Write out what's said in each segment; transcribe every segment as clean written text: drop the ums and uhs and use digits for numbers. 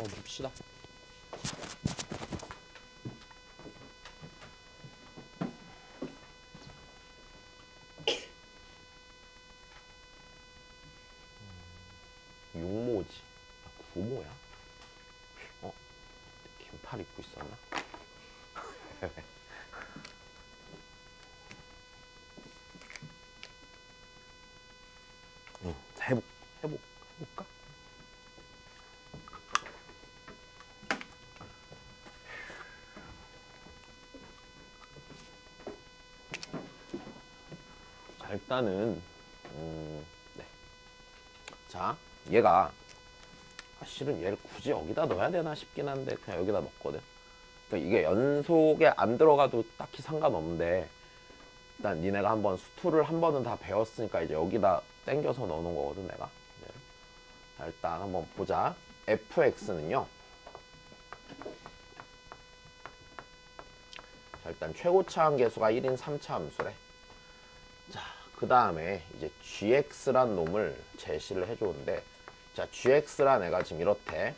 한번 봅시다. 육모지. 구모야? 긴팔 입고 있었나? 자, 해볼까? 자, 일단은 네. 자, 얘가 실은 얘를 굳이 여기다 넣어야 되나 싶긴 한데 그냥 여기다 넣었거든. 그러니까 이게 연속에 안 들어가도 딱히 상관없는데 일단 니네가 한번 수투를 한 번은 다 배웠으니까 이제 여기다 땡겨서 넣는 거거든 내가. 자, 일단 한번 보자. fx는요. 자, 일단 최고차 함계수가 1인 3차 함수래. 자, 그 다음에 이제 gx란 놈을 제시를 해줬는데, 자, gx란 애가 지금 이렇대.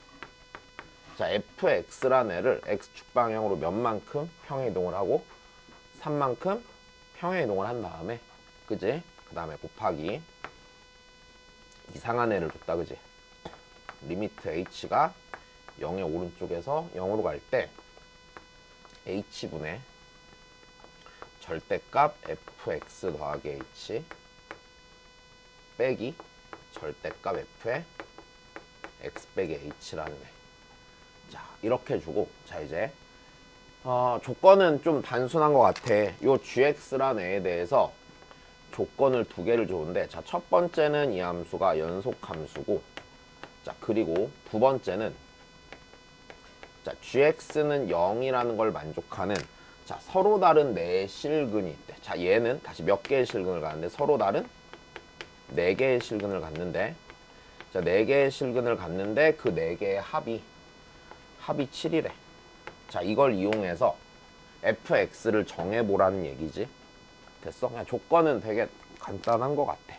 자, fx란 애를 x축 방향으로 몇만큼 평행이동을 하고 3만큼 평행이동을 한 다음에, 그지? 그 다음에 곱하기 이상한 애를 줬다, 그지? 리미트 h가 0의 오른쪽에서 0으로 갈 때 h분의 절대값 fx 더하기 h 빼기 절대값 f의 x 빼기 h라는 애. 자, 이렇게 주고, 자, 이제 조건은 좀 단순한 것 같아. 요 gx라는 애에 대해서 조건을 두 개를 줬는데, 자, 첫 번째는 이 함수가 연속 함수고, 자, 그리고 두 번째는, 자, gx는 0이라는 걸 만족하는, 자, 서로 다른 네 실근이 있대. 자, 얘는 다시 몇 개의 실근을 갖는데, 서로 다른 네 개의 실근을 갖는데, 자, 네 개의 실근을 갖는데 그 네 개의 합이 7이래. 자, 이걸 이용해서 fx를 정해보라는 얘기지. 됐어? 그냥 조건은 되게 간단한 것 같아.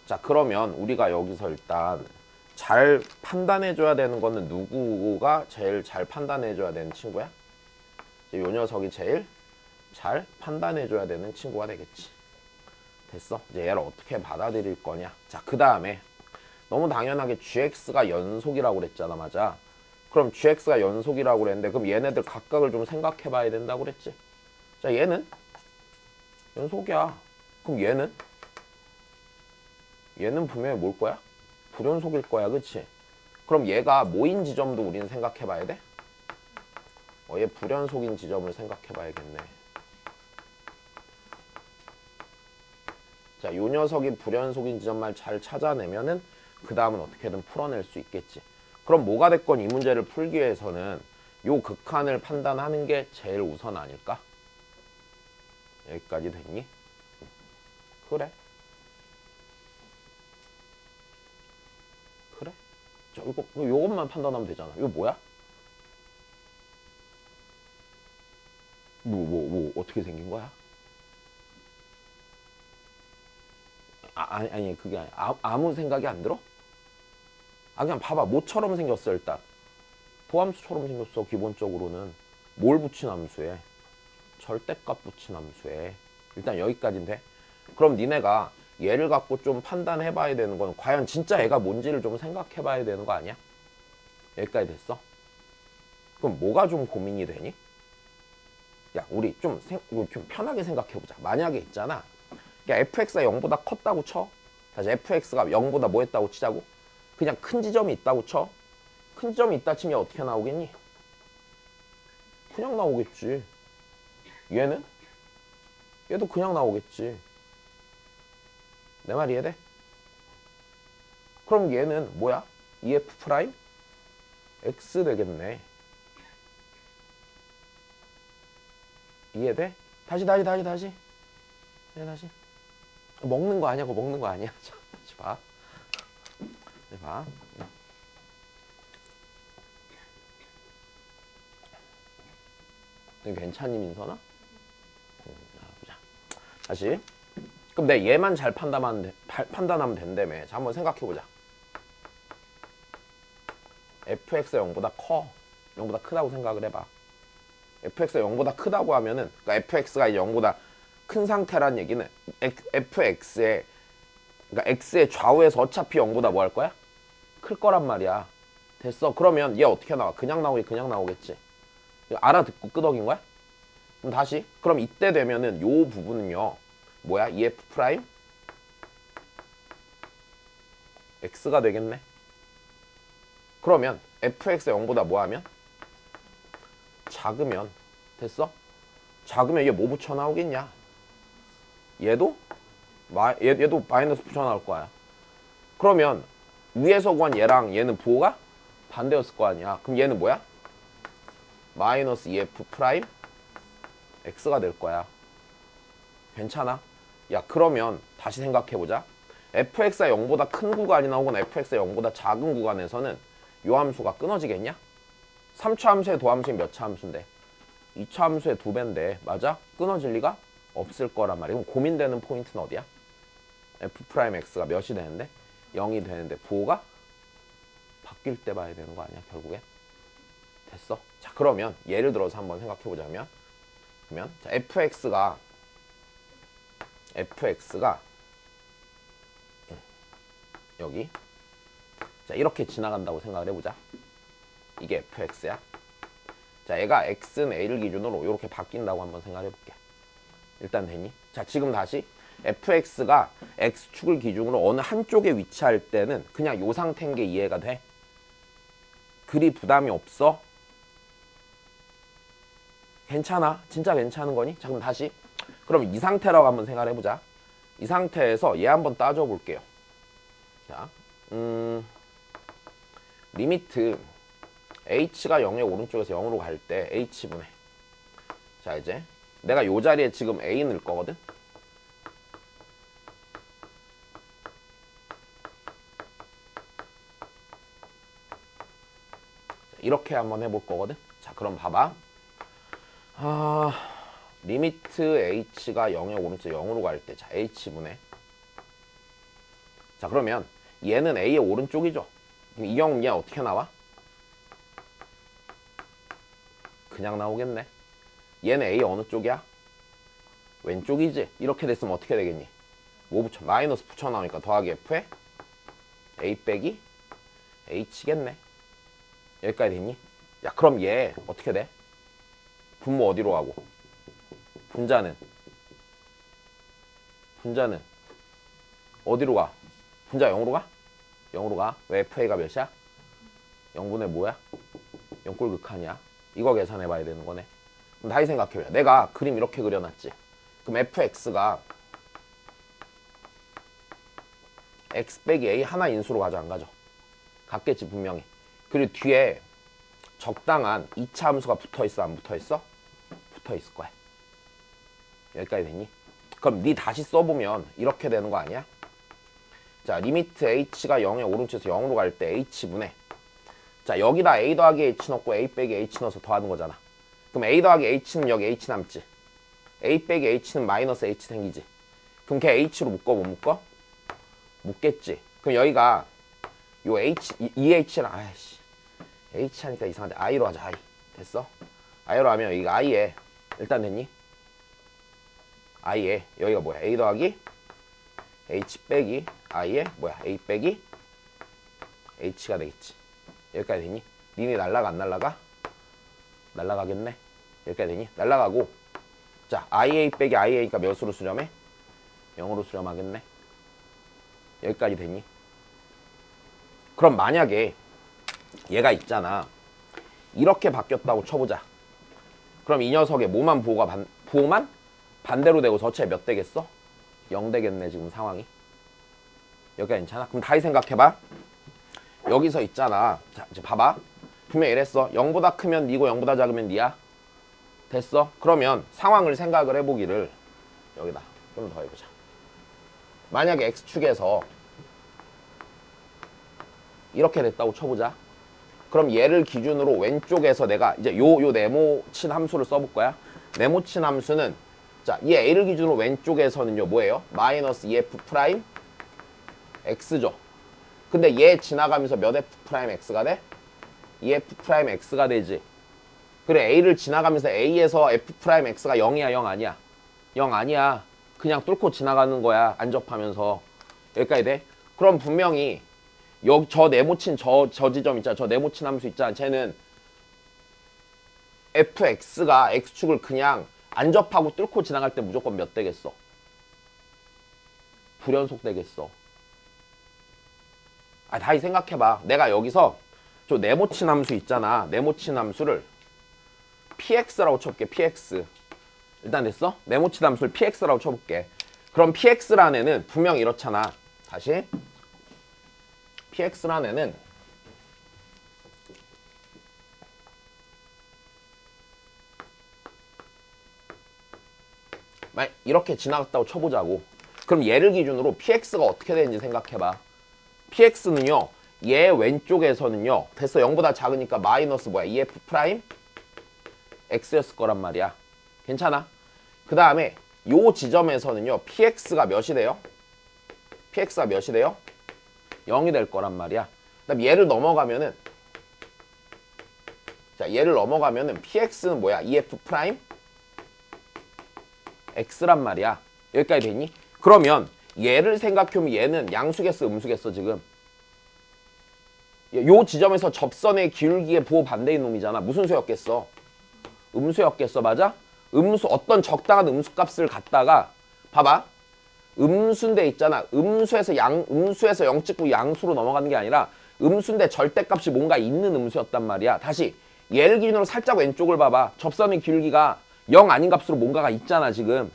자, 그러면 우리가 여기서 일단 잘 판단해줘야 되는 거는 누구가 제일 잘 판단해줘야 되는 친구야? 이 녀석이 제일 잘 판단해줘야 되는 친구가 되겠지. 됐어? 이제 얘를 어떻게 받아들일 거냐. 자, 그 다음에 너무 당연하게 gx가 연속이라고 그랬잖아. 맞아. 그럼 gx가 연속이라고 그랬는데 그럼 얘네들 각각을 좀 생각해 봐야 된다고 그랬지. 자, 얘는 연속이야. 그럼 얘는 분명히 뭘 거야? 불연속일 거야. 그치? 그럼 얘가 뭐인 지점도 우리는 생각해 봐야 돼? 얘 불연속인 지점을 생각해 봐야겠네. 자, 요 녀석이 불연속인 지점만 잘 찾아내면은 그 다음은 어떻게든 풀어낼 수 있겠지. 그럼 뭐가 됐건 이 문제를 풀기 위해서는 요 극한을 판단하는 게 제일 우선 아닐까? 여기까지 됐니? 그래. 그래. 자, 요것만 판단하면 되잖아. 이거 뭐야? 어떻게 생긴 거야? 아니, 그게 아니. 아무 생각이 안 들어? 그냥 봐봐. 뭐처럼 생겼어, 일단. 도함수처럼 생겼어, 기본적으로는. 뭘 붙인 함수에? 절대값 붙인 함수에. 일단 여기까지인데. 그럼 니네가 얘를 갖고 좀 판단해 봐야 되는 건 과연 진짜 얘가 뭔지를 좀 생각해 봐야 되는 거 아니야? 여기까지 됐어? 그럼 뭐가 좀 고민이 되니? 야, 우리 좀 편하게 생각해 보자. 만약에 있잖아. fx가 0보다 컸다고 쳐. 다시 fx가 0보다 뭐 했다고 치자고? 그냥 큰 지점이 있다고 쳐. 큰 지점이 있다 치면 어떻게 나오겠니? 그냥 나오겠지. 얘는? 얘도 그냥 나오겠지. 내 말 이해돼? 그럼 얘는 뭐야? EF 프라임? X 되겠네. 이해돼? 다시. 먹는 거 아니야? 그거 먹는 거 아니야? 자, 다시 봐. 다시 봐. 괜찮니, 민선아? 보자. 다시. 그럼 내 얘만 잘 판단하면 된다며. 자, 한번 생각해보자. fx가 0보다 커. 0보다 크다고 생각을 해봐. fx가 0보다 크다고 하면은, 그러니까 fx가 0보다 큰 상태란 얘기는 fx의, 그러니까 x의 좌우에서 어차피 0보다 뭐 할 거야? 클 거란 말이야. 됐어. 그러면 얘 어떻게 나와? 그냥 나오겠지. 알아듣고 끄덕인 거야? 그럼 다시. 그럼 이때 되면은 요 부분은요. 뭐야? EF 프라임? X가 되겠네. 그러면 fx가 0보다 뭐 하면? 작으면. 됐어? 작으면 얘 뭐 붙여 나오겠냐? 얘도? 얘도 마이너스 붙여 나올 거야. 그러면 위에서 구한 얘랑 얘는 부호가 반대였을 거 아니야. 그럼 얘는 뭐야? 마이너스 EF 프라임 X가 될 거야. 괜찮아? 야, 그러면 다시 생각해보자. fx가 0보다 큰 구간이나 혹은 fx가 0보다 작은 구간에서는 요 함수가 끊어지겠냐? 3차 함수의 도함수인 몇 차 함수인데? 2차 함수의 2배인데 맞아? 끊어질 리가 없을 거란 말이야. 그럼 고민되는 포인트는 어디야? f'x가 몇이 되는데? 0이 되는데 부호가 바뀔 때 봐야 되는 거 아니야 결국에? 됐어? 자, 그러면 예를 들어서 한번 생각해보자면, 그러면 자, fx가 여기 자 이렇게 지나간다고 생각을 해보자. 이게 fx야. 자, 얘가 x는 a를 기준으로 이렇게 바뀐다고 한번 생각을 해볼게. 일단 됐니? 자, 지금 다시 fx가 x축을 기준으로 어느 한쪽에 위치할 때는 그냥 요 상태인 게 이해가 돼? 그리 부담이 없어? 괜찮아? 진짜 괜찮은 거니? 자, 그럼 다시. 그럼 이 상태라고 한번 생각을 해보자. 이 상태에서 얘 한번 따져 볼게요. 자, 리미트 h가 0의 오른쪽에서 0으로 갈 때 h분의, 자 이제 내가 요 자리에 지금 a 넣을 거거든. 이렇게 한번 해볼 거거든. 자, 그럼 봐봐. 리미트 h가 0의 오른쪽 0으로 갈 때, 자 h분의, 자 그러면 얘는 a의 오른쪽이죠. 이 경우는 얘 어떻게 나와? 그냥 나오겠네. 얘는 a 어느 쪽이야? 왼쪽이지. 이렇게 됐으면 어떻게 되겠니? 뭐 붙여? 마이너스 붙여 나오니까 더하기 f에 a 빼기 h겠네. 여기까지 됐니? 야, 그럼 얘 어떻게 돼? 분모 어디로 가고? 분자는 어디로 가? 분자 0으로 가? 0으로 가. 왜 fa가 몇이야? 0분의 뭐야? 0꼴 극한이야. 이거 계산해 봐야 되는 거네. 그럼 다시 생각해보자. 내가 그림 이렇게 그려놨지. 그럼 fx가 x 빼기 a 하나 인수로 가져 안 가져? 같겠지 분명히. 그리고 뒤에 적당한 2차 함수가 붙어있어 안 붙어있어? 붙어있을 거야. 여기까지 됐니? 그럼 니 다시 써보면 이렇게 되는 거 아니야? 자, 리미트 h가 0의 오른쪽에서 0으로 갈 때 h분의, 자 여기다 a 더하기 h 넣고 a 빼기 h 넣어서 더하는 거잖아. 그럼 a 더하기 h는 여기 h 남지. a 빼기 h는 마이너스 h 생기지. 그럼 걔 h로 묶어 못 묶어? 묶겠지. 그럼 여기가 요 h, 2h랑 아이씨 h 하니까 이상한데 i로 하자. i. 됐어? i로 하면 여기가 i에 일단 됐니? i에 여기가 뭐야? a 더하기 h 빼기 i에 뭐야? a 빼기 h가 되겠지. 여기까지 되니? 니네 날라가 안 날라가? 날라가겠네. 여기까지 되니? 날라가고, 자 ia 빼기 ia니까 몇으로 수렴해? 0으로 수렴하겠네. 여기까지 되니? 그럼 만약에 얘가 있잖아, 이렇게 바뀌었다고 쳐보자. 그럼 이 녀석의 뭐만 부호만 반대로 되고 저체 몇 되겠어? 0 되겠네 지금 상황이. 여기가 괜찮아? 그럼 다시 생각해봐. 여기서 있잖아. 자 이제 봐봐. 분명히 이랬어. 0보다 크면 니고 0보다 작으면 니야. 됐어? 그러면 상황을 생각을 해보기를 여기다 좀 더 해보자. 만약에 x축에서 이렇게 됐다고 쳐보자. 그럼 얘를 기준으로 왼쪽에서 내가 이제 요 네모친 함수를 써볼 거야. 네모친 함수는 자, 이 a를 기준으로 왼쪽에서는요 뭐예요? 마이너스 2f 프라임 x죠. 근데 얘 지나가면서 몇 f 프라임 x가 돼? EF'X가 되지. 그래 A를 지나가면서 A에서 F'X가 0이야 0 아니야? 0 아니야. 그냥 뚫고 지나가는 거야. 안 접하면서. 여기까지 돼? 그럼 분명히 여기 저 네모친 저 지점 있잖아. 저 네모친 함수 있잖아. 쟤는 fx가 x축을 그냥 안 접하고 뚫고 지나갈 때 무조건 몇 되겠어? 불연속 되겠어. 다시 생각해봐. 내가 여기서 저 네모친 함수 있잖아. 네모친 함수를 px라고 쳐볼게. px. 일단 됐어? 네모친 함수를 px라고 쳐볼게. 그럼 px라는 애는 분명히 이렇잖아. 다시 px라는 애는 이렇게 지나갔다고 쳐보자고. 그럼 얘를 기준으로 px가 어떻게 되는지 생각해봐. px는요 얘 왼쪽에서는요 됐어. 0보다 작으니까 마이너스 뭐야 EF 프라임 x였을 거란 말이야. 괜찮아? 그 다음에 요 지점에서는요 px가 몇이 돼요? px가 몇이 돼요? 0이 될 거란 말이야. 그다음 얘를 넘어가면은 자 얘를 넘어가면은 px는 뭐야? EF 프라임 x란 말이야. 여기까지 됐니? 그러면 얘를 생각해보면 얘는 양수겠어 음수겠어 지금? 요 지점에서 접선의 기울기의 부호 반대인 놈이잖아. 무슨 수였겠어? 음수였겠어. 맞아? 음수 어떤 적당한 음수값을 갖다가 봐봐. 음수인데 있잖아. 음수에서 0 찍고 양수로 넘어가는 게 아니라 음수인데 절대값이 뭔가 있는 음수였단 말이야. 다시 얘를 기준으로 살짝 왼쪽을 봐봐. 접선의 기울기가 0 아닌 값으로 뭔가가 있잖아 지금.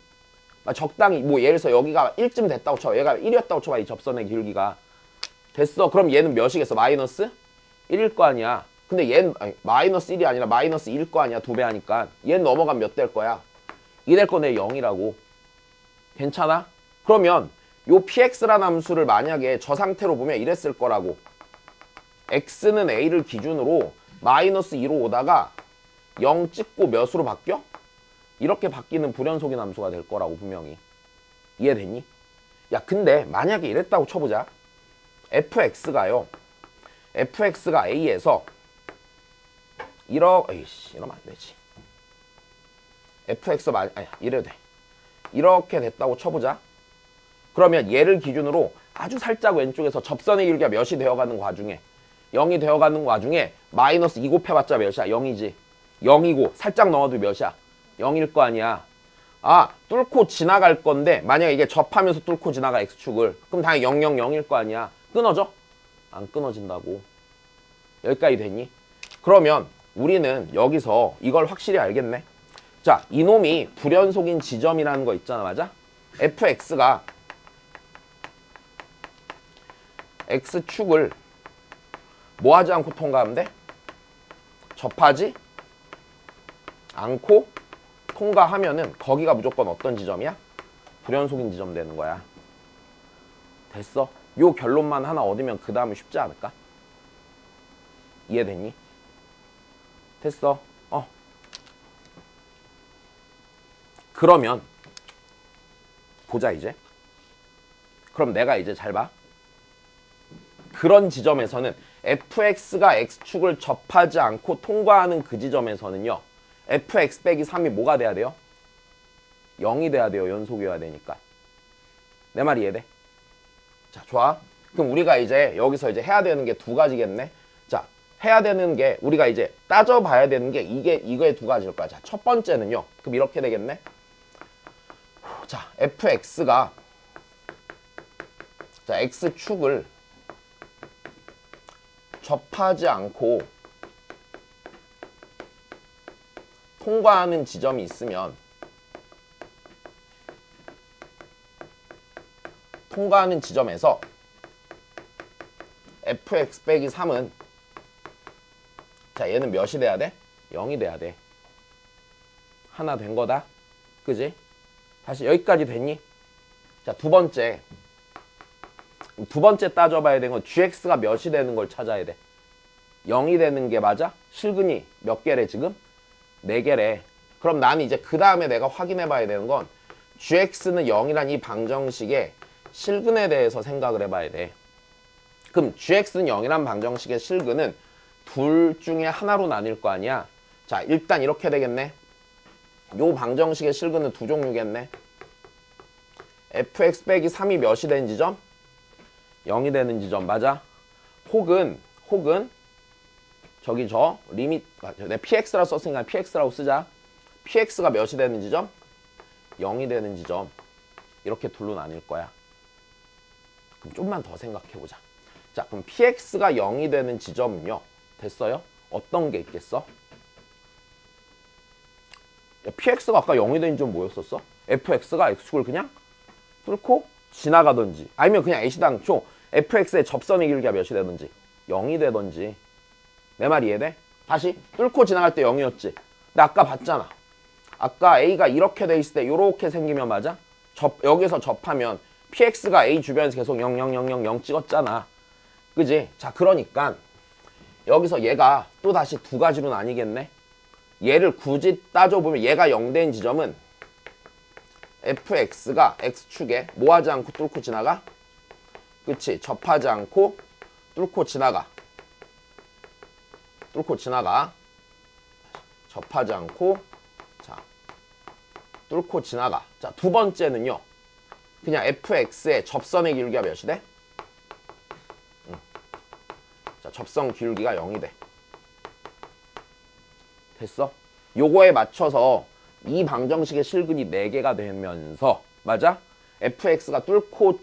적당히 뭐 예를 들어서 여기가 1쯤 됐다고 쳐. 얘가 1이었다고 쳐봐. 이 접선의 기울기가. 됐어. 그럼 얘는 몇이겠어? 마이너스 1일 거 아니야. 근데 얘는 마이너스 1이 아니라 마이너스 1일 거 아니야. 2배 하니까. 얘는 넘어가면 몇 될 거야? 2 될 거네. 0이라고. 괜찮아? 그러면 요 px라는 함수를 만약에 저 상태로 보면 이랬을 거라고. x는 a를 기준으로 마이너스 2로 오다가 0 찍고 몇으로 바뀌어? 이렇게 바뀌는 불연속인 함수가 될 거라고 분명히. 이해됐니? 야 근데 만약에 이랬다고 쳐보자. fx가요. fx가 a에서 이러면 안 되지. fx가 이래도 돼. 이렇게 됐다고 쳐보자. 그러면 얘를 기준으로 아주 살짝 왼쪽에서 접선의 기울기가 몇이 되어가는 와중에 0이 되어가는 와중에 마이너스 2 곱해봤자 몇이야? 0이지. 0이고 살짝 넣어도 몇이야? 0일 거 아니야. 뚫고 지나갈 건데 만약에 이게 접하면서 뚫고 지나가 x축을. 그럼 당연히 0, 0, 0일 거 아니야. 끊어져? 안 끊어진다고. 여기까지 됐니? 그러면 우리는 여기서 이걸 확실히 알겠네. 자, 이놈이 불연속인 지점이라는 거 있잖아. 맞아? fx가 x축을 뭐 하지 않고 통과하면 돼? 접하지 않고 통과하면은 거기가 무조건 어떤 지점이야? 불연속인 지점 되는 거야. 됐어? 요 결론만 하나 얻으면 그 다음은 쉽지 않을까? 이해됐니? 됐어. 그러면 보자 이제. 그럼 내가 이제 잘 봐. 그런 지점에서는 fx가 x축을 접하지 않고 통과하는 그 지점에서는요. fx 빼기 3이 뭐가 돼야 돼요? 0이 돼야 돼요. 연속이어야 되니까. 내 말 이해돼? 자, 좋아. 그럼 우리가 이제 여기서 이제 해야 되는 게 두 가지겠네. 자, 해야 되는 게 우리가 이제 따져봐야 되는 게 이거의 두 가지일 거야. 자, 첫 번째는요. 그럼 이렇게 되겠네. 자, fx가 자, x축을 접하지 않고 통과하는 지점이 있으면 통과하는 지점에서 fx 빼기 3은 자 얘는 몇이 돼야 돼? 0이 돼야 돼. 하나 된 거다. 그지? 다시 여기까지 됐니? 자, 두 번째 따져봐야 되는 건 gx가 몇이 되는 걸 찾아야 돼. 0이 되는 게 맞아? 실근이 몇 개래 지금? 4개래. 그럼 나는 이제 그 다음에 내가 확인해 봐야 되는 건 gx는 0이란 이 방정식의 실근에 대해서 생각을 해봐야 돼. 그럼 gx는 0이란 방정식의 실근은 둘 중에 하나로 나뉠 거 아니야. 자, 일단 이렇게 되겠네. 요 방정식의 실근은 두 종류겠네. fx 빼기 3이 몇이 되는 지점? 0이 되는 지점 맞아? 혹은 저기 저 리밋 내 px라 썼으니까 px라고 쓰자. px가 몇이 되는 지점? 0이 되는 지점. 이렇게 둘로 나뉠 거야. 그럼 좀만 더 생각해보자. 자, 그럼 px가 0이 되는 지점은요. 됐어요? 어떤 게 있겠어? 야, px가 아까 0이 되는 지점 뭐였었어? fx가 x축을 그냥 뚫고 지나가든지 아니면 그냥 애시당초 fx의 접선의 길이가 몇이 되든지 0이 되든지. 내 말 이해돼? 다시 뚫고 지나갈 때 0이었지. 근데 아까 봤잖아. 아까 a가 이렇게 돼 있을 때 이렇게 생기면 맞아? 여기서 접하면 px가 a 주변에서 계속 0, 0, 0, 0, 0 찍었잖아. 그지? 자, 그러니까 여기서 얘가 또 다시 두 가지로 나뉘겠네. 얘를 굳이 따져보면 얘가 0 된 지점은 fx가 x축에 뭐 하지 않고 뚫고 지나가? 그치? 접하지 않고 뚫고 지나가. 접하지 않고 자 뚫고 지나가. 자, 두 번째는요. 그냥 fx의 접선의 기울기가 몇이 돼? 자, 접선 기울기가 0이 돼. 됐어? 요거에 맞춰서 이 방정식의 실근이 4개가 되면서 맞아? fx가 뚫고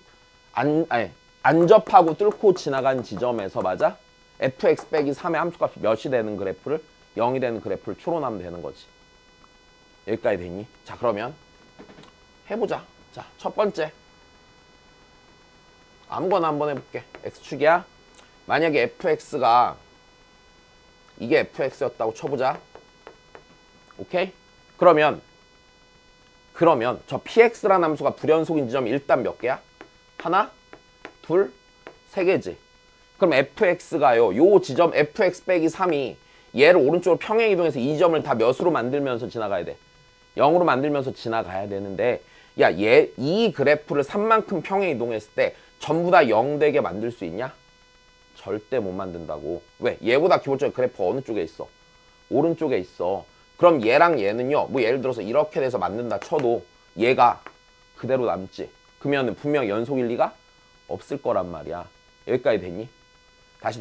안 접하고 뚫고 지나간 지점에서 맞아? fx 빼기 3의 함수값이 몇이 되는 그래프를 0이 되는 그래프를 추론하면 되는 거지. 여기까지 됐니? 자, 그러면 해보자. 자, 첫 번째 아무거나 한번 해볼게. x축이야. 만약에 fx가 이게 fx였다고 쳐보자. 오케이? 그러면 저 px라는 함수가 불연속인 지점이 일단 몇 개야? 하나, 둘, 세 개지. 그럼 fx가요. 요 지점 fx 빼기 3이 얘를 오른쪽으로 평행 이동해서 이 점을 다 몇으로 만들면서 지나가야 돼? 0으로 만들면서 지나가야 되는데 야, 이 그래프를 3만큼 평행 이동했을 때 전부 다 0 되게 만들 수 있냐? 절대 못 만든다고. 왜? 얘보다 기본적으로 그래프 어느 쪽에 있어? 오른쪽에 있어. 그럼 얘랑 얘는요. 뭐 예를 들어서 이렇게 돼서 만든다 쳐도 얘가 그대로 남지. 그러면 분명 연속 일리가 없을 거란 말이야. 여기까지 됐니? 다시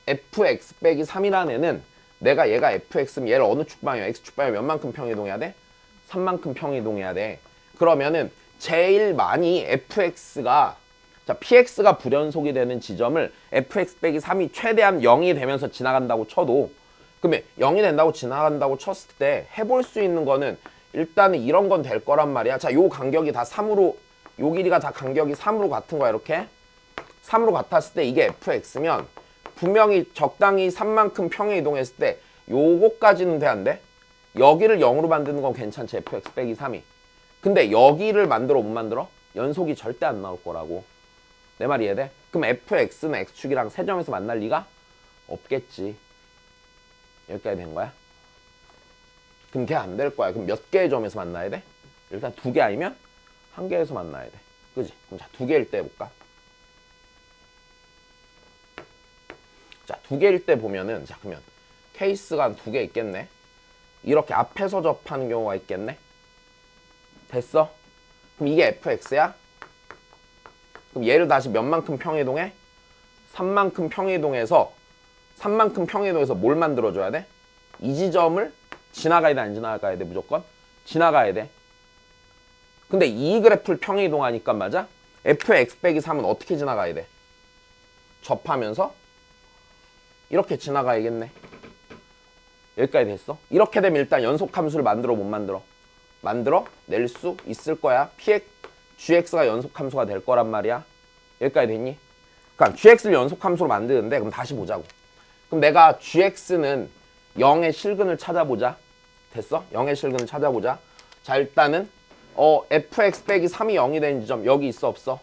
fx 빼기 3이라는 애는 내가 얘가 fx면 얘를 어느 축방이야? x축방이면 몇 만큼 평이동해야 돼? 3만큼 평이동해야 돼. 그러면은 제일 많이 fx가 자, px가 불연속이 되는 지점을 fx 빼기 3이 최대한 0이 되면서 지나간다고 쳐도 그러면 0이 된다고 지나간다고 쳤을 때 해볼 수 있는 거는 일단은 이런 건 될 거란 말이야. 자, 요 간격이 다 3으로 요 길이가 다 간격이 3으로 같은 거야. 이렇게 3으로 같았을 때 이게 fx면 분명히 적당히 3만큼 평행 이동했을 때 요거까지는 돼 안 돼? 여기를 0으로 만드는 건 괜찮지. fx 빼기 3이. 근데 여기를 만들어 못 만들어? 연속이 절대 안 나올 거라고. 내 말이 이해돼? 그럼 fx는 x축이랑 세 점에서 만날 리가 없겠지. 여기까지 된 거야? 그럼 걔 안 될 거야. 그럼 몇 개의 점에서 만나야 돼? 일단 2개 아니면 1개에서 만나야 돼. 그지? 그럼 자, 2개일 때 해볼까? 자, 2개일 때 보면은 자, 그러면 케이스가 한 2개 있겠네. 이렇게 앞에서 접하는 경우가 있겠네. 됐어? 그럼 이게 fx야? 그럼 얘를 다시 몇 만큼 평이동해? 3만큼 평이동해서 3만큼 평이동해서 뭘 만들어줘야 돼? 이 지점을 지나가야 돼, 안 지나가야 돼? 무조건? 지나가야 돼. 근데 이 그래프를 평이동하니까 맞아? fx 빼기 3은 어떻게 지나가야 돼? 접하면서 이렇게 지나가야겠네. 여기까지 됐어? 이렇게 되면 일단 연속함수를 만들어 못 만들어? 만들어 낼 수 있을 거야. gx가 연속함수가 될 거란 말이야. 여기까지 됐니? 그러니까 gx를 연속함수로 만드는데 그럼 다시 보자고. 그럼 내가 gx는 0의 실근을 찾아보자. 됐어? 0의 실근을 찾아보자. 자, 일단은 fx 빼기 3이 0이 되는 지점 여기 있어 없어?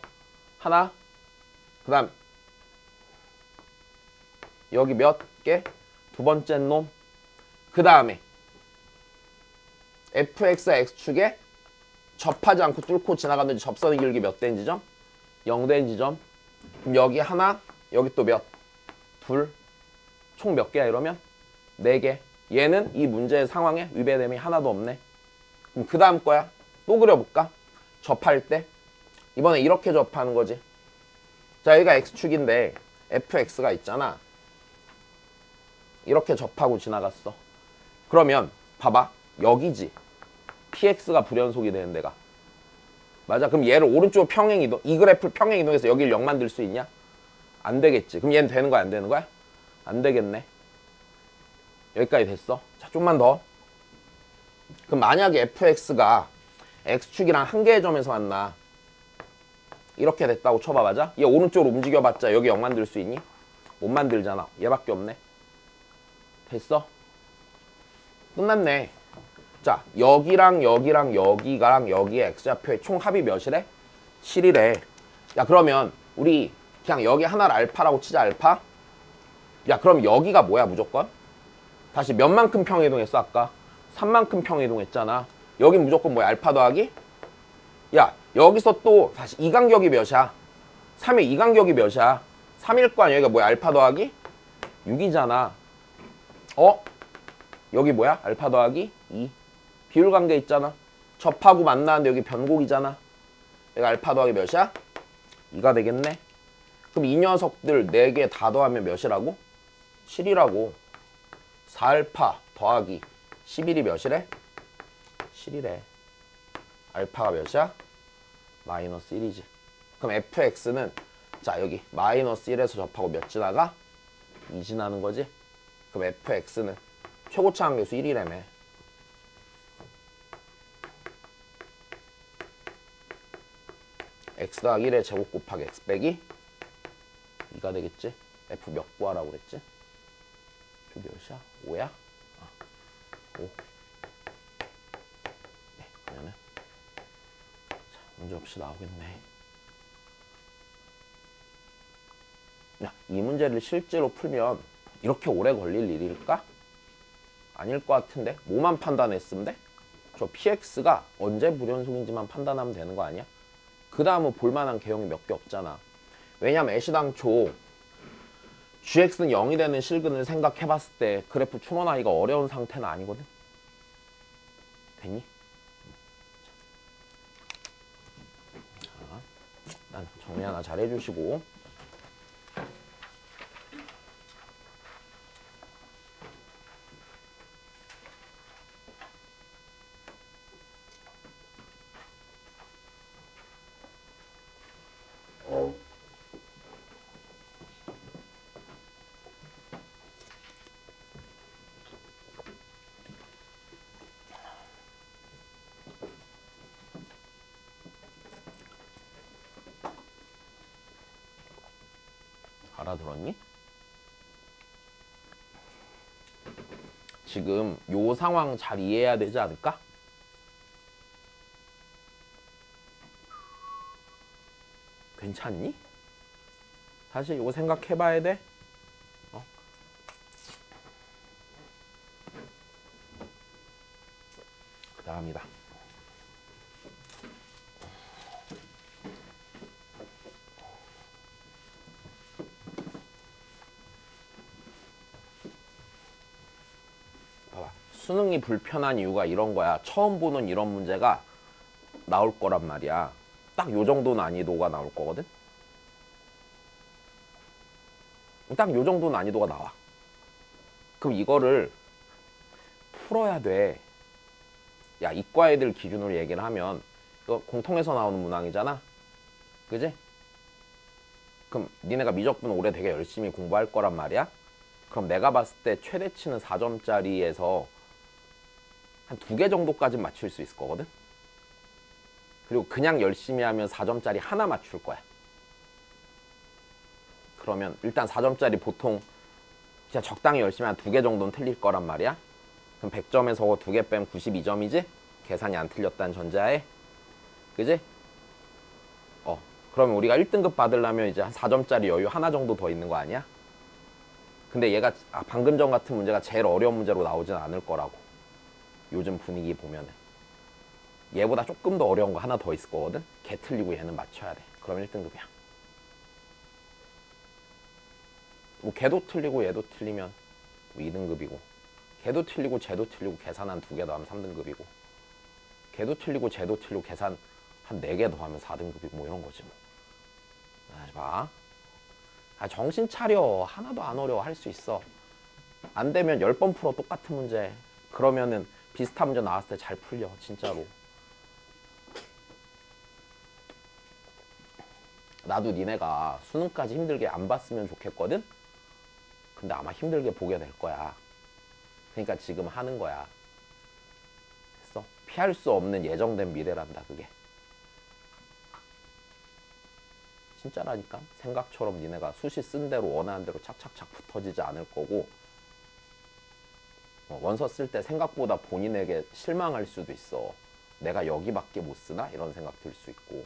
하나. 그 다음 여기 몇 개? 두 번째 놈. 그 다음에 fx가 x축에 접하지 않고 뚫고 지나갔는지 접선의 길기 몇 대인 지점? 0 대인 지점. 그럼 여기 하나, 여기 또 몇? 둘, 총 몇 개야 이러면? 4개. 얘는 이 문제의 상황에 위배됨이 하나도 없네. 그럼 그 다음 거야. 또 그려볼까? 접할 때. 이번에 이렇게 접하는 거지. 자, 여기가 x축인데 fx가 있잖아. 이렇게 접하고 지나갔어. 그러면 봐봐. 여기지. px가 불연속이 되는 데가. 맞아. 그럼 얘를 오른쪽으로 평행 이동, 이 그래프를 평행 이동해서 여기를 0 만들 수 있냐? 안 되겠지. 그럼 얘는 되는 거야, 안 되는 거야? 안 되겠네. 여기까지 됐어. 자, 좀만 더. 그럼 만약에 fx가 x축이랑 한 개의 점에서 만나. 이렇게 됐다고 쳐봐. 맞아? 얘 오른쪽으로 움직여봤자 여기 0 만들 수 있니? 못 만들잖아. 얘밖에 없네. 됐어? 끝났네. 자, 여기랑 여기랑 여기랑 여기의 x좌표의 총 합이 몇이래? 7이래. 야, 그러면 우리 그냥 여기 하나를 알파라고 치자. 알파. 야, 그럼 여기가 뭐야 무조건? 다시 몇만큼 평이동했어 아까? 3만큼 평이동했잖아. 여긴 무조건 뭐야? 알파 더하기? 야, 여기서 또 다시 이 간격이 몇이야? 3의 이 간격이 몇이야? 3일 거 아니야? 여기가 뭐야? 알파 더하기? 6이잖아. 여기 뭐야? 알파 더하기 2. 비율 관계 있잖아. 접하고 만나는데 여기 변곡이잖아. 여기 알파 더하기 몇이야? 2가 되겠네. 그럼 이 녀석들 4개 다 더하면 몇이라고? 7이라고. 4알파 더하기 11이 몇이래? 7이래. 알파가 몇이야? 마이너스 1이지. 그럼 fx는 자 여기 마이너스 1에서 접하고 몇 지나가? 2 지나는 거지. 그럼 fx는 최고차 함계수 1이라며. x 더하기 1의 제곱 곱하기 x 빼기 2가 되겠지. f 몇 구하라고 그랬지? 저 몇이야? 5야? 5. 네, 그러면은 자, 문제 없이 나오겠네. 야, 이 문제를 실제로 풀면 이렇게 오래 걸릴 일일까? 아닐 것 같은데? 뭐만 판단했으면 돼? 저 px가 언제 불연속인지만 판단하면 되는 거 아니야? 그 다음은 볼만한 개형이 몇 개 없잖아. 왜냐면 애시당초 gx는 0이 되는 실근을 생각해봤을 때 그래프 추론하기가 어려운 상태는 아니거든. 됐니? 자, 일단 정리 하나 잘 해주시고. 알아들었니? 지금 요 상황 잘 이해해야 되지 않을까? 괜찮니? 다시 이거 생각해봐야 돼. 그 다음이다. 봐봐. 수능이 불편한 이유가 이런 거야. 처음 보는 이런 문제가 나올 거란 말이야. 딱 요 정도 난이도가 나올 거거든. 딱 요 정도 난이도가 나와. 그럼 이거를 풀어야 돼. 야, 이과 애들 기준으로 얘기를 하면 이거 공통에서 나오는 문항이잖아. 그지? 그럼 니네가 미적분 올해 되게 열심히 공부할 거란 말이야. 그럼 내가 봤을 때 최대치는 4점짜리에서 한 2개 정도까지 맞출 수 있을 거거든. 그리고 그냥 열심히 하면 4점짜리 하나 맞출 거야. 그러면 일단 4점짜리 보통 진짜 적당히 열심히 한 2개 정도는 틀릴 거란 말이야. 그럼 100점에서 2개 빼면 92점이지? 계산이 안 틀렸다는 전제하에. 그지? 그러면 우리가 1등급 받으려면 이제 한 4점짜리 여유 하나 정도 더 있는 거 아니야? 근데 얘가 방금 전 같은 문제가 제일 어려운 문제로 나오진 않을 거라고. 요즘 분위기 보면은. 얘보다 조금 더 어려운 거 하나 더 있을 거거든? 걔 틀리고 얘는 맞춰야 돼. 그럼 1등급이야. 뭐 걔도 틀리고 얘도 틀리면 뭐 2등급이고, 걔도 틀리고 쟤도 틀리고 계산 한 2개 더하면 3등급이고, 걔도 틀리고 쟤도 틀리고 계산 한 4개 더하면 4등급이고 뭐 이런 거지 뭐. 다시 봐. 아, 정신 차려. 하나도 안 어려워. 할 수 있어. 안 되면 10번 풀어. 똑같은 문제. 그러면은 비슷한 문제 나왔을 때 잘 풀려. 진짜로. 나도 니네가 수능까지 힘들게 안 봤으면 좋겠거든? 근데 아마 힘들게 보게 될 거야. 그러니까 지금 하는 거야. 됐어? 피할 수 없는 예정된 미래란다, 그게. 진짜라니까. 생각처럼 니네가 수시 쓴 대로 원하는 대로 착착착 붙어지지 않을 거고, 원서 쓸 때 생각보다 본인에게 실망할 수도 있어. 내가 여기밖에 못 쓰나? 이런 생각 들 수 있고.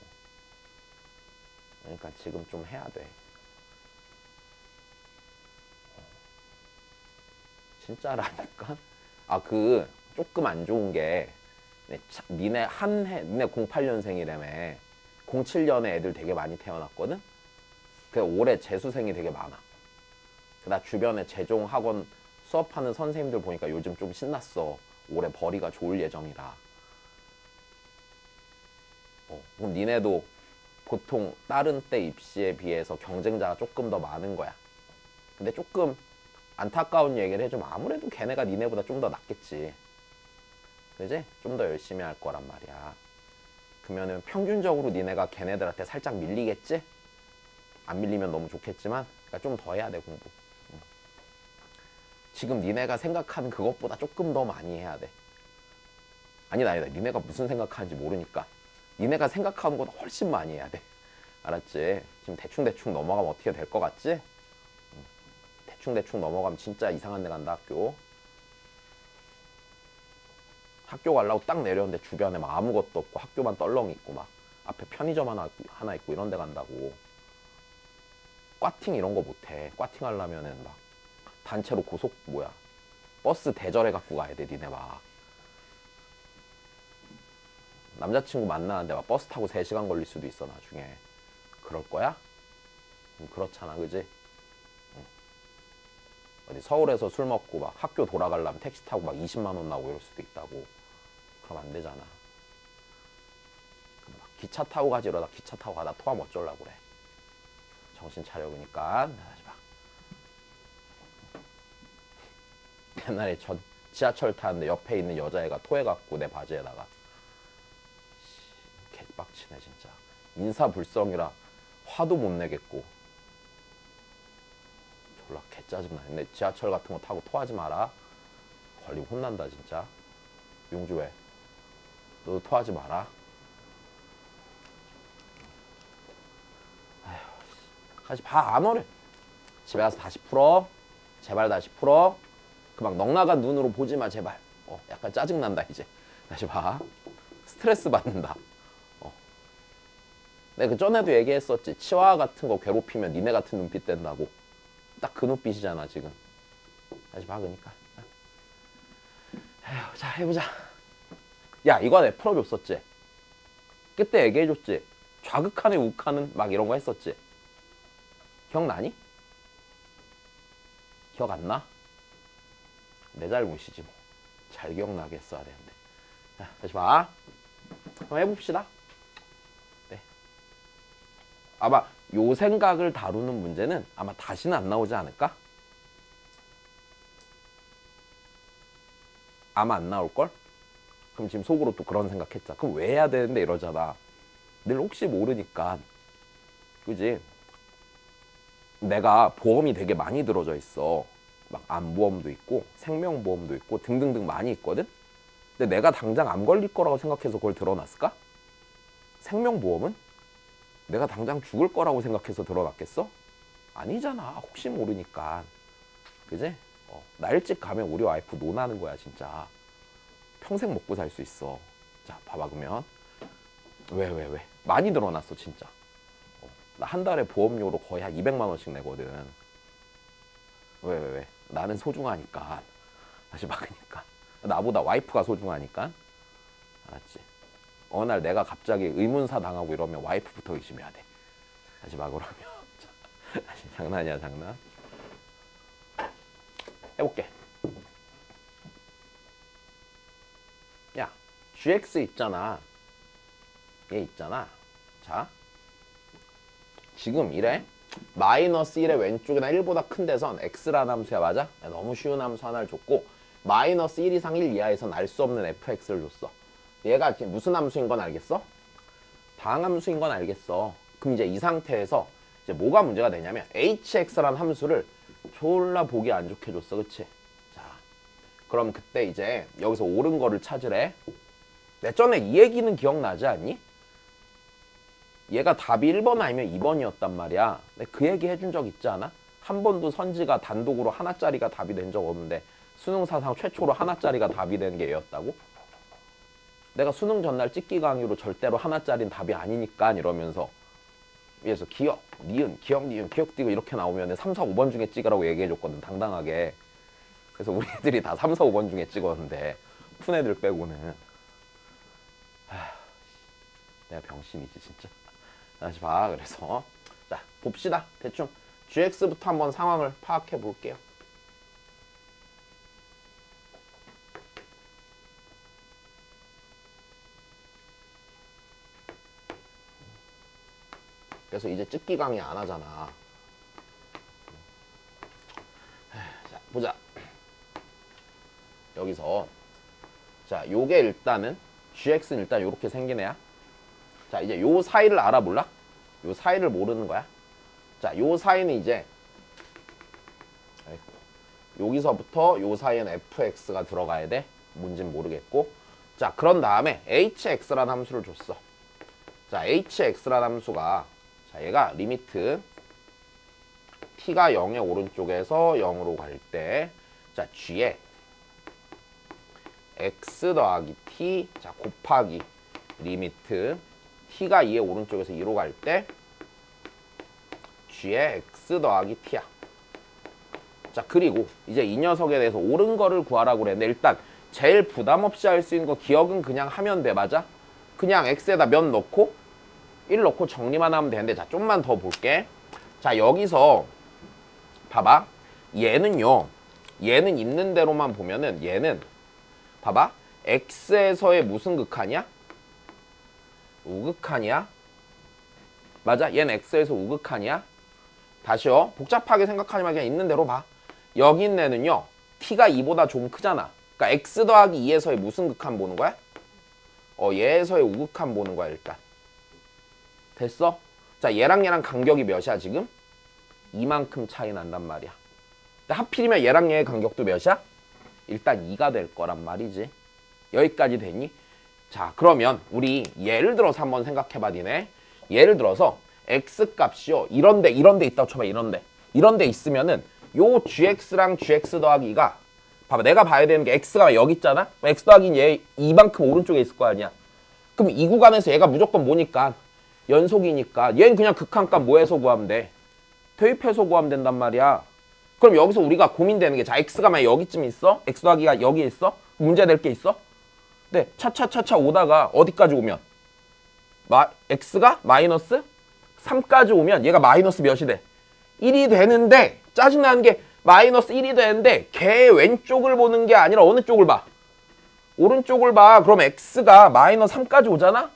그러니까 지금 좀 해야 돼. 진짜라니까. 아, 조금 안 좋은 게, 니네 니네 08년생이라며. 07년에 애들 되게 많이 태어났거든? 그 올해 재수생이 되게 많아. 나 주변에 재종 학원 수업하는 선생님들 보니까 요즘 좀 신났어. 올해 벌이가 좋을 예정이라. 그럼 니네도 보통 다른 때 입시에 비해서 경쟁자가 조금 더 많은 거야. 근데 조금 안타까운 얘기를 해주면 아무래도 걔네가 니네보다 좀 더 낫겠지. 그지? 좀 더 열심히 할 거란 말이야. 그러면은 평균적으로 니네가 걔네들한테 살짝 밀리겠지? 안 밀리면 너무 좋겠지만, 그러니까 좀 더 해야 돼, 공부. 지금 니네가 생각하는 그것보다 조금 더 많이 해야 돼. 아니다. 니네가 무슨 생각하는지 모르니까. 니네가 생각하는 것보다 훨씬 많이 해야 돼. 알았지? 지금 대충대충 넘어가면 어떻게 될 것 같지? 대충대충 넘어가면 진짜 이상한 데 간다, 학교. 학교 가려고 딱 내렸는데 주변에 막 아무것도 없고 학교만 떨렁 있고 막 앞에 편의점 하나 있고 이런 데 간다고. 꽈팅 이런 거 못해. 꽈팅 하려면은 막 단체로 버스 대절해 갖고 가야 돼, 니네 막. 남자친구 만나는데 막 버스 타고 3시간 걸릴 수도 있어, 나중에. 그럴 거야? 그렇잖아, 그지? 어디 서울에서 술 먹고 막 학교 돌아가려면 택시 타고 막 20만 원 나오고 이럴 수도 있다고. 그럼 안 되잖아. 막 기차 타고 가지 이러다 기차 타고 가다 토하면 어쩌려고 그래. 정신 차려. 그러니까 하지 마. 옛날에 지하철 타는데 옆에 있는 여자애가 토해갖고 내 바지에다가. 개빡치네 진짜. 인사불성이라 화도 못 내겠고. 졸라 개짜증나. 근데 지하철 같은 거 타고 토하지 마라. 걸리면 혼난다 진짜. 용주 왜? 너도 토하지 마라. 아휴, 다시 안 어려. 집에 가서 다시 풀어. 제발 다시 풀어. 그 막 넉나간 눈으로 보지 마 제발. 약간 짜증난다 이제. 다시 봐. 스트레스 받는다. 내가 그 전에도 얘기했었지. 치와 같은 거 괴롭히면 니네 같은 눈빛 댄다고. 딱 그 눈빛이잖아 지금. 다시 봐. 그러니까. 에휴, 자 해보자. 야, 이거 내가 풀어줬었지. 그때 얘기해줬지. 좌극하네 우극하는 막 이런 거 했었지. 기억나니? 기억 안 나? 내 잘못이지 뭐. 잘 기억나게 했어야 되는데. 자, 다시 봐. 한번 해봅시다. 네. 아마 요 생각을 다루는 문제는 아마 다시는 안 나오지 않을까? 아마 안 나올걸? 그럼 지금 속으로 또 그런 생각했잖아. 그럼 왜 해야 되는데 이러잖아. 늘 혹시 모르니까. 그지? 내가 보험이 되게 많이 들어져 있어. 막 암보험도 있고 생명보험도 있고 등등등 많이 있거든? 근데 내가 당장 암 걸릴 거라고 생각해서 그걸 들어놨을까? 생명보험은? 내가 당장 죽을 거라고 생각해서 들어놨겠어? 아니잖아. 혹시 모르니까. 그지? 나 일찍 가면 우리 와이프 논하는 거야 진짜. 평생 먹고 살 수 있어. 자, 봐봐 그러면. 왜? 많이 늘어났어 진짜. 나 한 달에 보험료로 거의 한 200만 원씩 내거든. 왜? 나는 소중하니까. 다시 봐. 그러니까 나보다 와이프가 소중하니까. 알았지? 어느 날 내가 갑자기 의문사 당하고 이러면 와이프부터 의심해야 돼. 다시 봐. 그러면 다시 장난이야 장난. 해볼게. 야, gx 있잖아. 얘 있잖아. 자, 지금 이래. 마이너스 1의 왼쪽이나 1보다 큰 데선 x라는 함수야. 맞아? 야, 너무 쉬운 함수 하나를 줬고 마이너스 1 이상 1 이하에선 알 수 없는 fx를 줬어. 얘가 지금 무슨 함수인 건 알겠어? 방함수인 건 알겠어. 그럼 이제 이 상태에서 이제 뭐가 문제가 되냐면 hx라는 함수를 졸라 보기 안 좋게 줬어. 그치? 자, 그럼 그때 이제 여기서 옳은 거를 찾으래. 내 전에 이 얘기는 기억나지 않니? 얘가 답이 1번 아니면 2번이었단 말이야. 근데 그 얘기 해준 적 있지 않아? 한 번도 선지가 단독으로 하나짜리가 답이 된 적 없는데 수능 사상 최초로 하나짜리가 답이 된 게 얘였다고? 내가 수능 전날 찍기 강의로 절대로 하나짜리는 답이 아니니까 이러면서 위에서 기억, 니은, 기억, 니은, 기억, 띄고 이렇게 나오면 3, 4, 5번 중에 찍으라고 얘기해줬거든. 당당하게. 그래서 우리 애들이 다 3, 4, 5번 중에 찍었는데 푼 애들 빼고는 내가 병신이지 진짜. 다시 봐. 그래서 자 봅시다. 대충 gx부터 한번 상황을 파악해 볼게요. 그래서 이제 찍기 강의 안 하잖아. 자, 보자. 여기서 자, 요게 일단은 gx는 일단 요렇게 생긴 애야. 자, 이제 요 사이를 알아볼라? 요 사이를 모르는 거야. 자, 요 사이는 이제 여기서부터 요 사이에는 fx가 들어가야 돼. 뭔진 모르겠고. 자, 그런 다음에 hx라는 함수를 줬어. 자, hx라는 함수가 자, 얘가 리미트 t가 0의 오른쪽에서 0으로 갈 때 자, g에 x 더하기 t 자, 곱하기 리미트 t가 2의 오른쪽에서 2로 갈 때 g에 x 더하기 t야. 자, 그리고 이제 이 녀석에 대해서 옳은 거를 구하라고 그랬는데 일단 제일 부담 없이 할 수 있는 거 기억은 그냥 하면 돼. 맞아? 그냥 x에다 몇 넣고 1 넣고 정리만 하면 되는데 자, 좀만 더 볼게. 자, 여기서 봐봐. 얘는요. 얘는 있는 대로만 보면은 얘는 봐봐. x에서의 무슨 극한이야? 우극한이야. 맞아? 얘는 x에서 우극한이야. 다시요. 복잡하게 생각하지 말고 그냥 있는 대로 봐. 여기 있는 애는요. t가 2보다 좀 크잖아. 그러니까 x 더하기 2에서의 무슨 극한 보는 거야? 얘에서의 우극한 보는 거야 일단. 됐어? 자, 얘랑 간격이 몇이야 지금? 이만큼 차이 난단 말이야. 근데 하필이면 얘랑 얘의 간격도 몇이야? 일단 2가 될 거란 말이지. 여기까지 됐니? 자, 그러면 우리 예를 들어서 한번 생각해봐 니네. 예를 들어서 x값이요. 이런데 있다고 쳐봐. 이런데 있으면은 요 gx랑 gx 더하기 2가 봐봐. 내가 봐야 되는 게 x가 여기 있잖아? x 더하기 얘 이만큼 오른쪽에 있을 거 아니야. 그럼 이 구간에서 얘가 무조건 뭐니까? 연속이니까 얘는 그냥 극한값 뭐해서 구하면 돼? 대입해서 구하면 된단 말이야. 그럼 여기서 우리가 고민되는 게 자, x가 만약 여기쯤 있어? x 더하기가 여기에 있어? 문제될 게 있어? 네, 차차차차 오다가 어디까지 오면? x가 마이너스 3까지 오면 얘가 마이너스 몇이 돼? 1이 되는데 짜증나는 게 마이너스 1이 되는데 걔 왼쪽을 보는 게 아니라 어느 쪽을 봐? 오른쪽을 봐. 그럼 x가 마이너스 3까지 오잖아?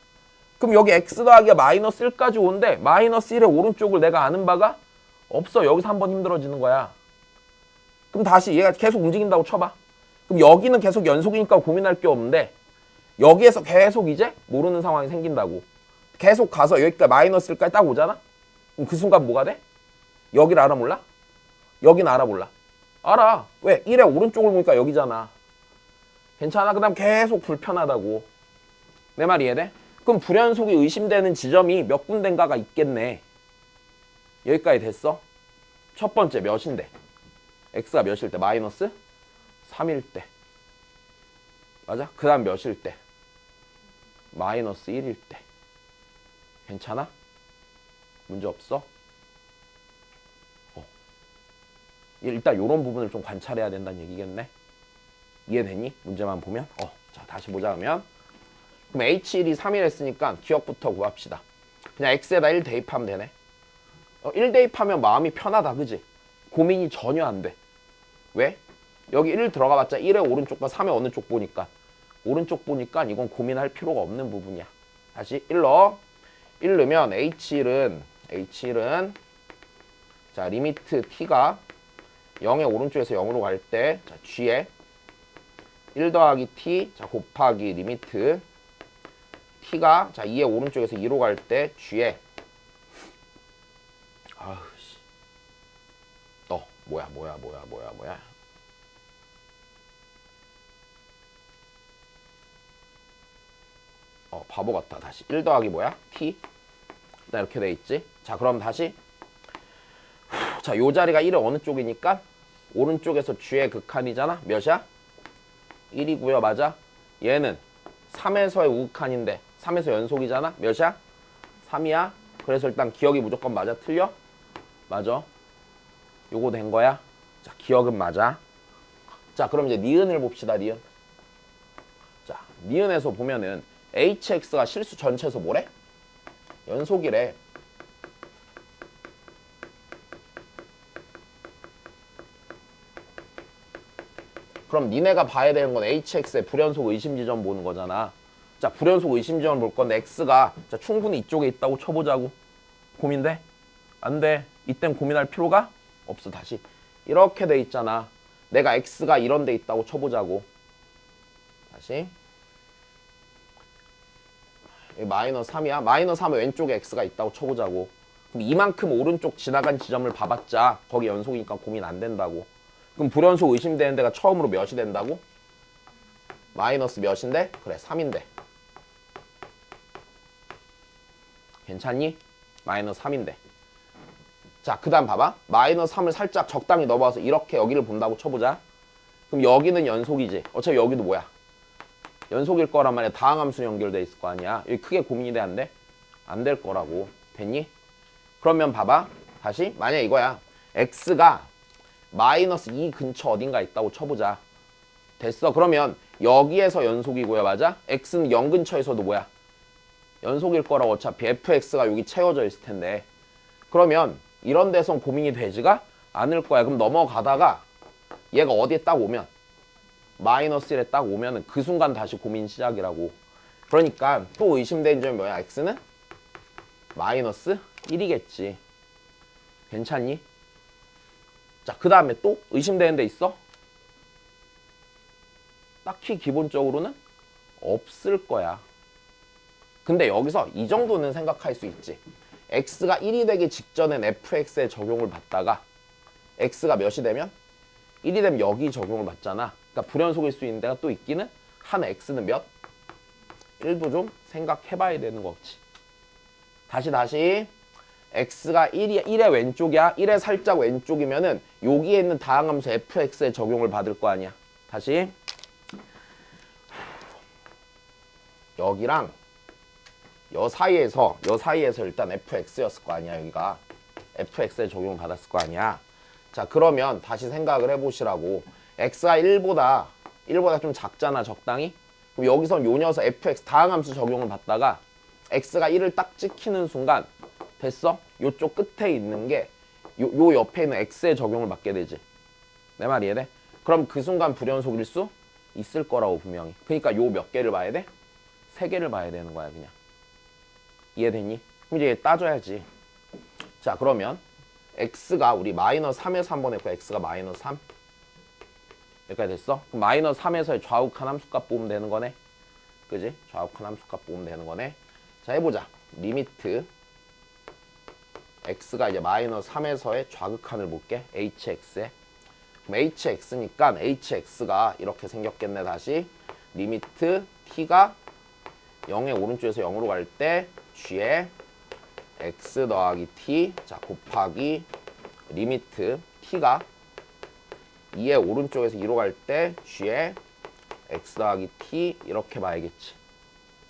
그럼 여기 x 더하기가 마이너스 1까지 오는데 마이너스 1의 오른쪽을 내가 아는 바가 없어. 여기서 한번 힘들어지는 거야. 그럼 다시 얘가 계속 움직인다고 쳐봐. 그럼 여기는 계속 연속이니까 고민할 게 없는데 여기에서 계속 이제 모르는 상황이 생긴다고. 계속 가서 여기까지 마이너스 1까지 딱 오잖아? 그럼 그 순간 뭐가 돼? 여기를 알아 몰라? 여기는 알아 몰라? 알아. 왜? 1의 오른쪽을 보니까 여기잖아. 괜찮아? 그 다음 계속 불편하다고. 내 말 이해돼? 그럼 불연속이 의심되는 지점이 몇 군데인가가 있겠네. 여기까지 됐어? 첫 번째 몇인데? x가 몇일 때? 마이너스 3일 때. 맞아? 그 다음 몇일 때? 마이너스 1일 때. 괜찮아? 문제 없어? 일단 이런 부분을 좀 관찰해야 된다는 얘기겠네. 이해되니? 문제만 보면? 자, 다시 보자 그러면. 그럼 h1이 3일 했으니까 기억부터 구합시다. 그냥 x에다 1 대입하면 되네. 1 대입하면 마음이 편하다, 그지? 고민이 전혀 안 돼. 왜? 여기 1 들어가봤자 1의 오른쪽과 3의 어느 쪽 보니까 오른쪽 보니까 이건 고민할 필요가 없는 부분이야. 다시 1 넣어. 1 넣으면 H1은 자 리미트 t가 0의 오른쪽에서 0으로 갈 때 자 g에 1 더하기 t 자 곱하기 리미트 t가 자 2의 오른쪽에서 2로 갈 때 g에 아우씨 뭐야 바보 같다. 다시 1 더하기 뭐야? t 나 이렇게 돼 있지. 자 그럼 다시 자 요 자리가 1의 어느 쪽이니까 오른쪽에서 g의 극한이잖아. 몇이야? 1이고요. 맞아? 얘는 3에서의 우극한인데 3에서 연속이잖아. 몇이야? 3이야. 그래서 일단 기억이 무조건 맞아? 틀려? 맞아. 요거 된 거야. 자 기억은 맞아. 자 그럼 이제 니은을 봅시다. 니은. 자 니은에서 보면은 hx가 실수 전체에서 뭐래? 연속이래. 그럼 니네가 봐야 되는 건 hx의 불연속 의심지점 보는 거잖아. 자 불연속 의심지점 볼 건데 x가 자, 충분히 이쪽에 있다고 쳐보자고. 고민돼? 안 돼. 이땐 고민할 필요가 없어. 다시 이렇게 돼 있잖아. 내가 x가 이런 데 있다고 쳐보자고. 다시 여기 마이너스 3이야. 마이너스 3의 왼쪽에 x가 있다고 쳐보자고. 그럼 이만큼 오른쪽 지나간 지점을 봐봤자 거기 연속이니까 고민 안 된다고. 그럼 불연속 의심되는 데가 처음으로 몇이 된다고? 마이너스 몇인데? 그래 3인데. 괜찮니? 마이너스 3인데. 자 그 다음 봐봐. 마이너스 3을 살짝 적당히 넘어와서 이렇게 여기를 본다고 쳐보자. 그럼 여기는 연속이지. 어차피 여기도 뭐야? 연속일 거란 말이야. 다항함수 연결돼 있을 거 아니야. 여기 크게 고민이 돼 안 돼? 안 될 거라고. 됐니? 그러면 봐봐. 다시 만약 이거야. x가 마이너스 2 근처 어딘가 있다고 쳐보자. 됐어. 그러면 여기에서 연속이고요. 맞아? x는 0 근처에서도 뭐야? 연속일 거라고. 어차피 fx가 여기 채워져 있을 텐데. 그러면 이런 데선 고민이 되지가 않을 거야. 그럼 넘어가다가 얘가 어디에 딱 오면 마이너스 1에 딱 오면은 그 순간 다시 고민 시작이라고. 그러니까 또 의심되는 점이 뭐야? x는 마이너스 1이겠지. 괜찮니? 자, 그 다음에 또 의심되는 데 있어? 딱히 기본적으로는 없을 거야. 근데 여기서 이 정도는 생각할 수 있지. x가 1이 되기 직전엔 fx에 적용을 받다가 x가 몇이 되면? 1이 되면 여기 적용을 받잖아. 그러니까 불연속일 수 있는 데가 또 있기는 하나. x는 몇? 1도 좀 생각해봐야 되는 거지. 다시 x가 1의 왼쪽이야. 1의 살짝 왼쪽이면은 여기에 있는 다항함수 fx에 적용을 받을 거 아니야. 다시 여기랑 요 사이에서 일단 fx였을 거 아니야. 여기가 fx에 적용을 받았을 거 아니야. 자 그러면 다시 생각을 해보시라고. x가 1보다 좀 작잖아. 적당히. 그럼 여기선 요 녀석 fx 다항함수 적용을 받다가 x가 1을 딱 찍히는 순간 됐어? 요쪽 끝에 있는 게 요 옆에 있는 x에 적용을 받게 되지. 내 말 이해돼? 그럼 그 순간 불연속일 수 있을 거라고 분명히. 그러니까 요 몇 개를 봐야 돼? 3개를 봐야 되는 거야 그냥. 이해됐니? 그럼 이제 따져야지. 자 그러면 x가 우리 마이너스 3에서 한번 했고 x가 마이너스 3 여기까지 됐어? 그럼 마이너스 3에서의 좌우칸 함수값 뽑으면 되는 거네. 그지? 좌우칸 함수값 뽑으면 되는 거네. 자 해보자. 리미트 x가 이제 마이너스 3에서의 좌극한을 볼게. hx에. 그럼 hx니까 hx가 이렇게 생겼겠네. 다시 리미트 t가 0의 오른쪽에서 0으로 갈 때 g에 x 더하기 t 자 곱하기 리미트 t가 2의 오른쪽에서 2로 갈 때 g에 x 더하기 t 이렇게 봐야겠지.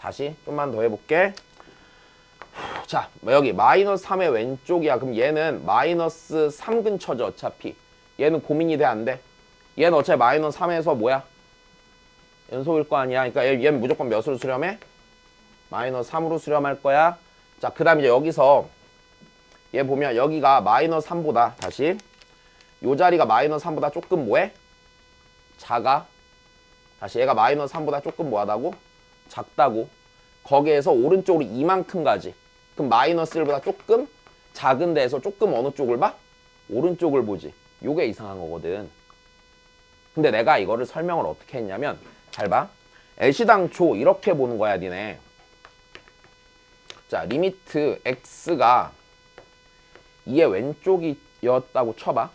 다시 좀만 더 해볼게. 자 여기 마이너스 3의 왼쪽이야. 그럼 얘는 마이너스 3 근처죠. 어차피 얘는 고민이 돼 안 돼? 얘는 어차피 마이너스 3에서 뭐야? 연속일 거 아니야. 그러니까 얘는 무조건 몇으로 수렴해? 마이너스 3으로 수렴할 거야. 자 그 다음 이제 여기서 얘 보면 여기가 마이너스 3보다 다시 요 자리가 마이너스 3보다 조금 뭐해? 작아. 다시 얘가 마이너스 3보다 조금 뭐하다고? 작다고. 거기에서 오른쪽으로 이만큼 가지. 그럼 마이너스 1보다 조금 작은 데에서 조금 어느 쪽을 봐? 오른쪽을 보지. 요게 이상한 거거든. 근데 내가 이거를 설명을 어떻게 했냐면 잘 봐. 애시당초 이렇게 보는 거야 니네. 자 리미트 x가 2의 왼쪽이었다고 쳐봐.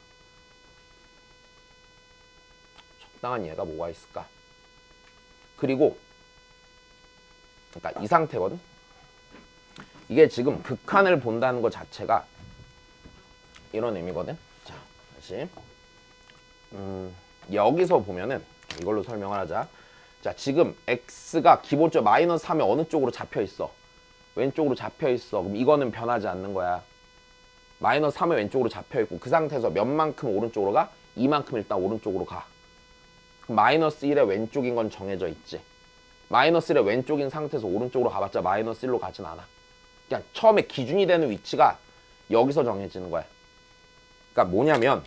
적당한 예가 뭐가 있을까? 그리고 그러니까 이 상태거든. 이게 지금 극한을 본다는 것 자체가 이런 의미거든. 자 다시 여기서 보면은 이걸로 설명을 하자. 자 지금 x가 기본적으로 마이너스 3에 어느 쪽으로 잡혀 있어? 왼쪽으로 잡혀 있어. 그럼 이거는 변하지 않는 거야. 마이너스 3의 왼쪽으로 잡혀 있고 그 상태에서 몇만큼 오른쪽으로 가? 이만큼 일단 오른쪽으로 가. 그럼 마이너스 1의 왼쪽인 건 정해져 있지. 마이너스 1의 왼쪽인 상태에서 오른쪽으로 가봤자 마이너스 1로 가진 않아. 그냥 처음에 기준이 되는 위치가 여기서 정해지는 거야. 그러니까 뭐냐면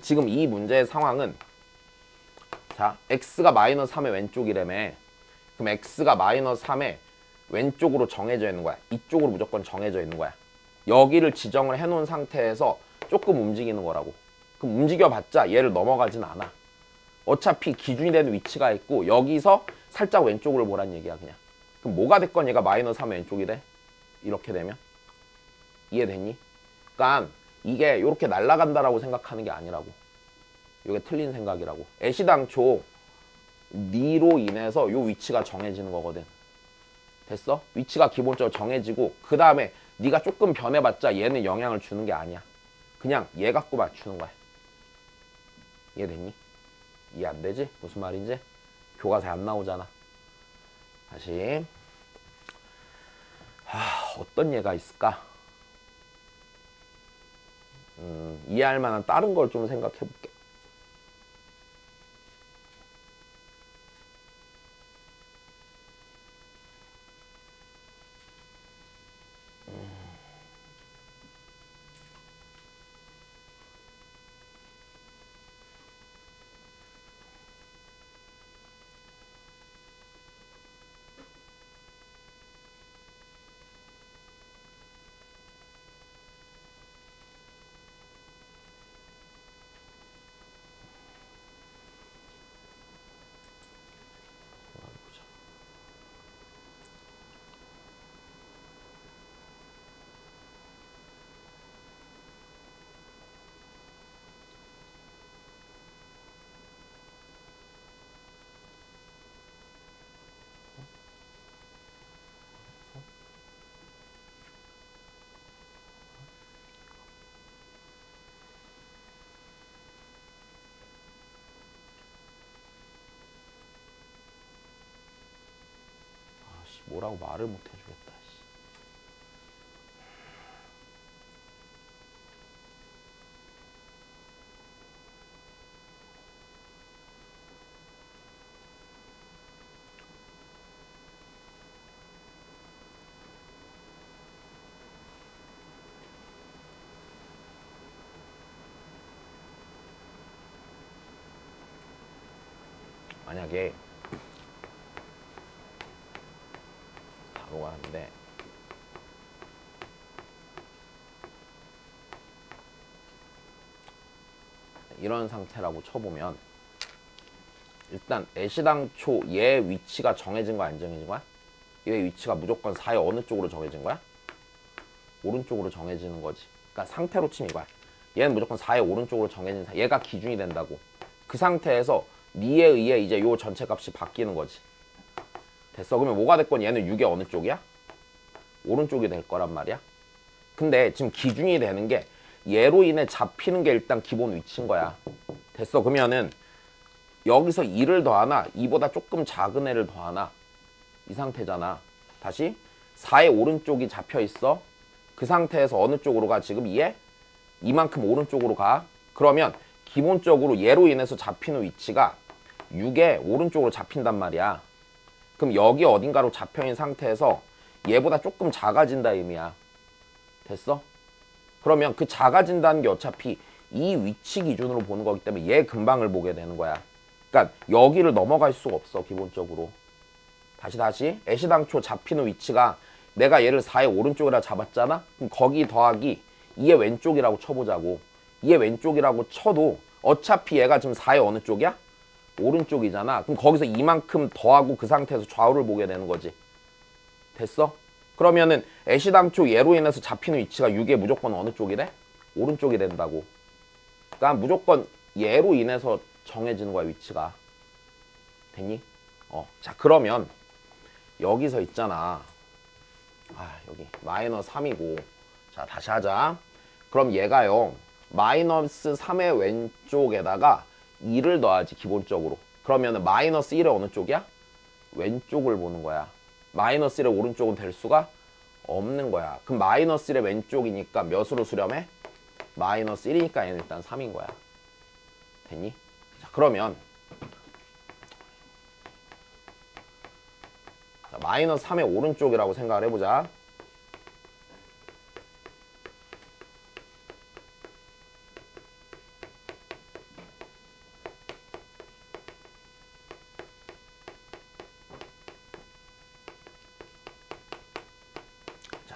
지금 이 문제의 상황은 자 x가 마이너스 3의 왼쪽이라며. 그럼 x가 마이너스 3의 왼쪽으로 정해져 있는 거야. 이쪽으로 무조건 정해져 있는 거야. 여기를 지정을 해놓은 상태에서 조금 움직이는 거라고. 그럼 움직여봤자 얘를 넘어가진 않아. 어차피 기준이 되는 위치가 있고 여기서 살짝 왼쪽으로 보란 얘기야 그냥. 그럼 뭐가 됐건 얘가 마이너스 3의 왼쪽이 돼. 이렇게 되면. 이해됐니? 그러니까 이게 이렇게 날아간다라고 생각하는 게 아니라고. 이게 틀린 생각이라고. 애시당초 니로 인해서 요 위치가 정해지는 거거든. 됐어? 위치가 기본적으로 정해지고 그 다음에 네가 조금 변해봤자 얘는 영향을 주는 게 아니야. 그냥 얘 갖고 맞추는 거야. 이해됐니? 이해 안 되지? 무슨 말인지? 교과서에 안 나오잖아. 다시 어떤 예가 있을까? 이해할 만한 다른 걸 좀 생각해 볼게. 뭐라고 말을 못 해주겠다. 만약에 바로 하는데 이런 상태라고 쳐보면 일단 애시당초 얘 위치가 정해진 거야 안 정해진 거야? 얘 위치가 무조건 4의 어느 쪽으로 정해진 거야? 오른쪽으로 정해지는 거지. 그러니까 상태로 치면 이거야. 얘는 무조건 4의 오른쪽으로 정해진 얘가 기준이 된다고. 그 상태에서 니에 의해 이제 요 전체 값이 바뀌는 거지. 됐어. 그러면 뭐가 됐건 얘는 6의 어느 쪽이야? 오른쪽이 될 거란 말이야. 근데 지금 기준이 되는 게 얘로 인해 잡히는 게 일단 기본 위치인 거야. 됐어. 그러면은 여기서 2를 더하나 2보다 조금 작은 애를 더하나 이 상태잖아. 다시 4의 오른쪽이 잡혀 있어. 그 상태에서 어느 쪽으로 가? 지금 2에 이만큼 오른쪽으로 가. 그러면 기본적으로 얘로 인해서 잡히는 위치가 6의 오른쪽으로 잡힌단 말이야. 그럼 여기 어딘가로 잡혀있는 상태에서 얘보다 조금 작아진다 의미야. 됐어? 그러면 그 작아진다는 게 어차피 이 위치 기준으로 보는 거기 때문에 얘 근방을 보게 되는 거야. 그러니까 여기를 넘어갈 수가 없어 기본적으로. 다시 애시당초 잡히는 위치가 내가 얘를 4의 오른쪽이라 잡았잖아. 그럼 거기 더하기 2의 왼쪽이라고 쳐보자고. 2의 왼쪽이라고 쳐도 어차피 얘가 지금 4의 어느 쪽이야? 오른쪽이잖아. 그럼 거기서 이만큼 더하고 그 상태에서 좌우를 보게 되는 거지. 됐어? 그러면은 애시당초 얘로 인해서 잡히는 위치가 6의 무조건 어느 쪽이래? 오른쪽이 된다고. 그러니까 무조건 얘로 인해서 정해지는 거야 위치가. 됐니? 자 그러면 여기서 있잖아. 여기 마이너스 3이고. 자 다시 하자. 그럼 얘가요 마이너스 3의 왼쪽에다가 2를 넣어야지 기본적으로. 그러면은 마이너스 1의 어느 쪽이야? 왼쪽을 보는 거야. 마이너스 1의 오른쪽은 될 수가 없는 거야. 그럼 마이너스 1의 왼쪽이니까 몇으로 수렴해? 마이너스 1이니까 얘는 일단 3인 거야. 됐니? 자 그러면 자, 마이너스 3의 오른쪽이라고 생각을 해보자.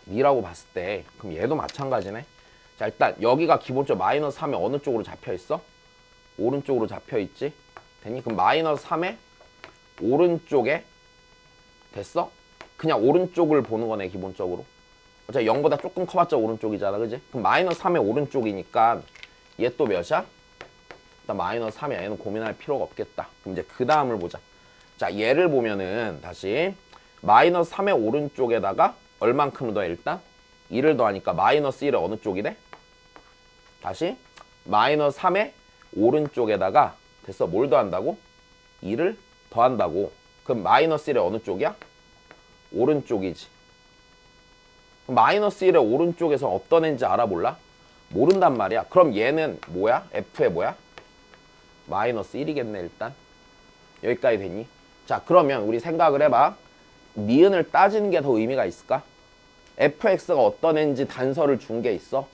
미라고 봤을 때 그럼 얘도 마찬가지네. 자 일단 여기가 기본적으로 마이너스 3에 어느 쪽으로 잡혀있어? 오른쪽으로 잡혀있지? 됐니? 그럼 마이너스 3의 오른쪽에 됐어? 그냥 오른쪽을 보는 거네 기본적으로. 어차피 0보다 조금 커봤자 오른쪽이잖아 그지? 그럼 마이너스 3의 오른쪽이니까 얘 또 몇이야? 일단 마이너스 3이야. 얘는 고민할 필요가 없겠다. 그럼 이제 그 다음을 보자. 자 얘를 보면은 다시 마이너스 3의 오른쪽에다가 얼만큼 더해 일단? 2를 더하니까 마이너스 1의 어느 쪽이래? 다시 마이너스 3의 오른쪽에다가 됐어 뭘 더한다고? 2를 더한다고. 그럼 마이너스 1의 어느 쪽이야? 오른쪽이지. 그럼 마이너스 1의 오른쪽에서 어떤 애인지 알아볼라? 모른단 말이야. 그럼 얘는 뭐야? F의 뭐야? 마이너스 1이겠네 일단. 여기까지 됐니? 자 그러면 우리 생각을 해봐. 니은을 따지는 게 더 의미가 있을까? fx가 어떤 애인지 단서를 준 게 있어?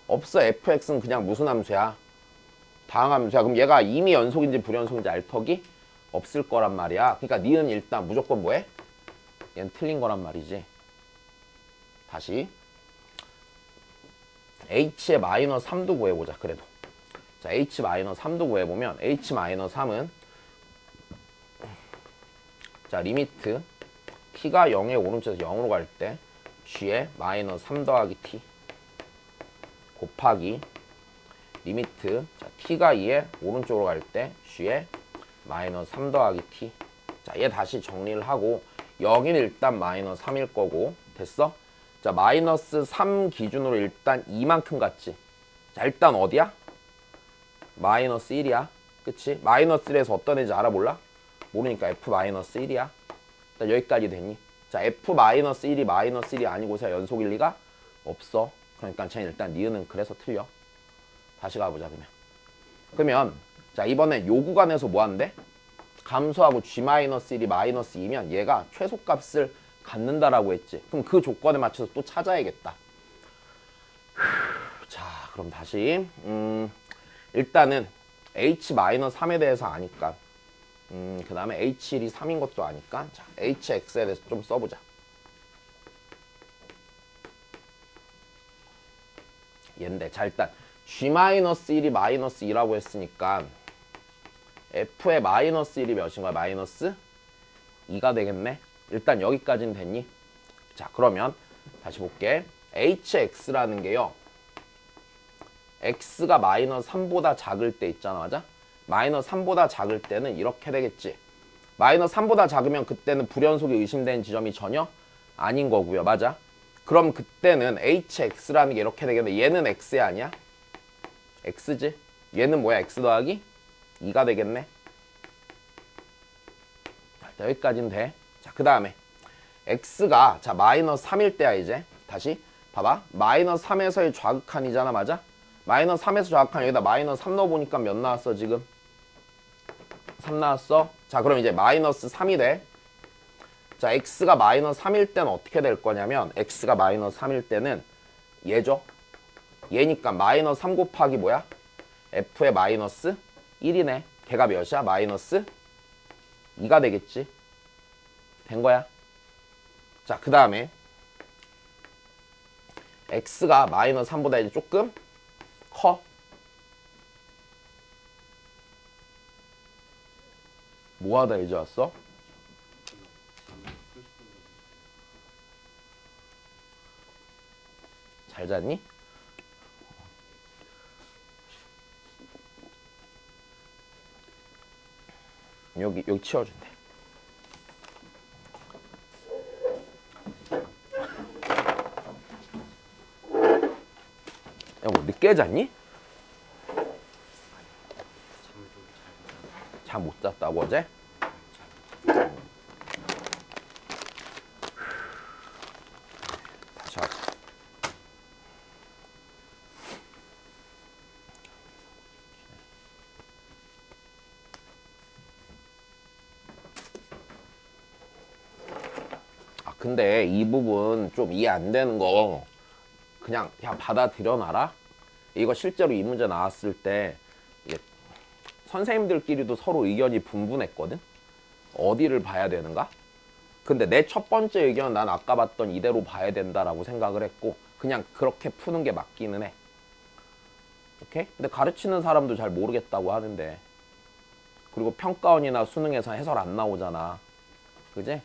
없어. fx는 그냥 무슨 함수야? 다항함수야. 그럼 얘가 이미 연속인지 불연속인지 알 턱이 없을 거란 말이야. 그러니까 니은 일단 무조건 뭐해? 얘는 틀린 거란 말이지. 다시 h의 마이너스 3도 구해보자. 그래도 자 h 마이너스 3도 구해보면 h 마이너스 3은 자 리미트 t가 0의 오른쪽에서 0으로 갈 때 g의 마이너스 3 더하기 t 곱하기 리미트 자 t가 2의 오른쪽으로 갈 때 g의 마이너스 3 더하기 t. 자 얘 다시 정리를 하고 여기는 일단 마이너스 3일 거고. 됐어? 자 마이너스 3 기준으로 일단 이만큼 갔지. 자 일단 어디야? 마이너스 1이야. 그치? 마이너스 1에서 어떤 애인지 알아볼라? 모르니까 f 마이너스 1이야. 일단 여기까지 됐니? 자 f 마이너스 1이 마이너스 1이 아니고서 연속일 리가 없어. 그러니까 쟤는 일단 니은은 그래서 틀려. 다시 가보자 그러면 자 이번에 요 구간에서 뭐 한대? 감소하고 g-1이 마이너스 2면 얘가 최소값을 갖는다라고 했지. 그럼 그 조건에 맞춰서 또 찾아야겠다. 자 그럼 다시 일단은 h-3에 대해서 아니까 그 다음에 h1이 3인 것도 아니까 자 hx에 대해서 좀 써보자. 얘인데 자 일단 g-1이 마이너스 2라고 했으니까 f의 마이너스 1이 몇인 거야? 마이너스 2가 되겠네. 일단 여기까지는 됐니? 자 그러면 다시 볼게. hx라는 게요 x가 마이너스 3보다 작을 때 있잖아. 맞아? 마이너스 3보다 작을 때는 이렇게 되겠지. 마이너스 3보다 작으면 그때는 불연속이 의심되는 지점이 전혀 아닌 거고요. 맞아? 그럼 그때는 hx라는 게 이렇게 되겠네. 얘는 x야 아니야? x지? 얘는 뭐야? x 더하기 2가 되겠네. 자, 여기까지는 돼. 자, 그 다음에 x가 자 마이너스 3일 때야 이제. 다시 봐봐. 마이너스 3에서의 좌극한이잖아. 맞아? 마이너스 3에서 좌극한 여기다 마이너스 3 넣어보니까 몇 나왔어 지금? 3 나왔어? 자 그럼 이제 마이너스 3이 돼. 자 x가 마이너스 3일 때는 어떻게 될 거냐면 x가 마이너스 3일 때는 얘죠. 얘니까 마이너스 3 곱하기 뭐야? f의 마이너스 1이네. 걔가 몇이야? 마이너스 2가 되겠지. 된 거야. 자, 그 다음에 x가 마이너스 3보다 이제 조금 커. 뭐 하다 이제 왔어? 잘 잤니? 여기 치워준대. 야, 뭐 늦게 잤니? 잠 못 잤다고 어제? 다시 하자. 근데 이 부분 좀 이해 안 되는 거 그냥 받아들여 놔라. 이거 실제로 이 문제 나왔을 때 이게 선생님들끼리도 서로 의견이 분분했거든. 어디를 봐야 되는가? 근데 내 첫 번째 의견은 난 아까 봤던 이대로 봐야 된다라고 생각을 했고 그냥 그렇게 푸는 게 맞기는 해. 오케이? 근데 가르치는 사람도 잘 모르겠다고 하는데 그리고 평가원이나 수능에서 해설 안 나오잖아. 그지?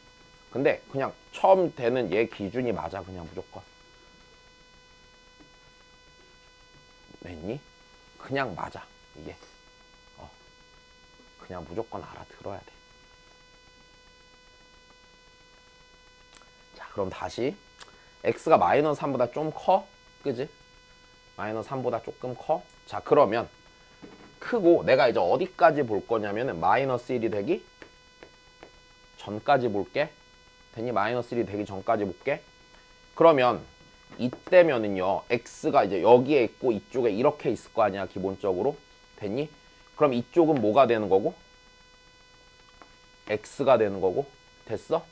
근데 그냥 처음 되는 얘 기준이 맞아. 그냥 무조건. 됐니? 그냥 맞아. 이게. 그냥 무조건 알아들어야 돼. 자, 그럼 다시 x가 마이너스 3보다 좀 커? 그지? 마이너스 3보다 조금 커? 자, 그러면 크고 내가 이제 어디까지 볼 거냐면은 마이너스 1이 되기 전까지 볼게. 됐니? 마이너스 1이 되기 전까지 볼게. 그러면 이때면은요 x가 이제 여기에 있고 이쪽에 이렇게 있을 거 아니야 기본적으로. 됐니? 그럼 이쪽은 뭐가 되는 거고? x가 되는 거고. 됐어?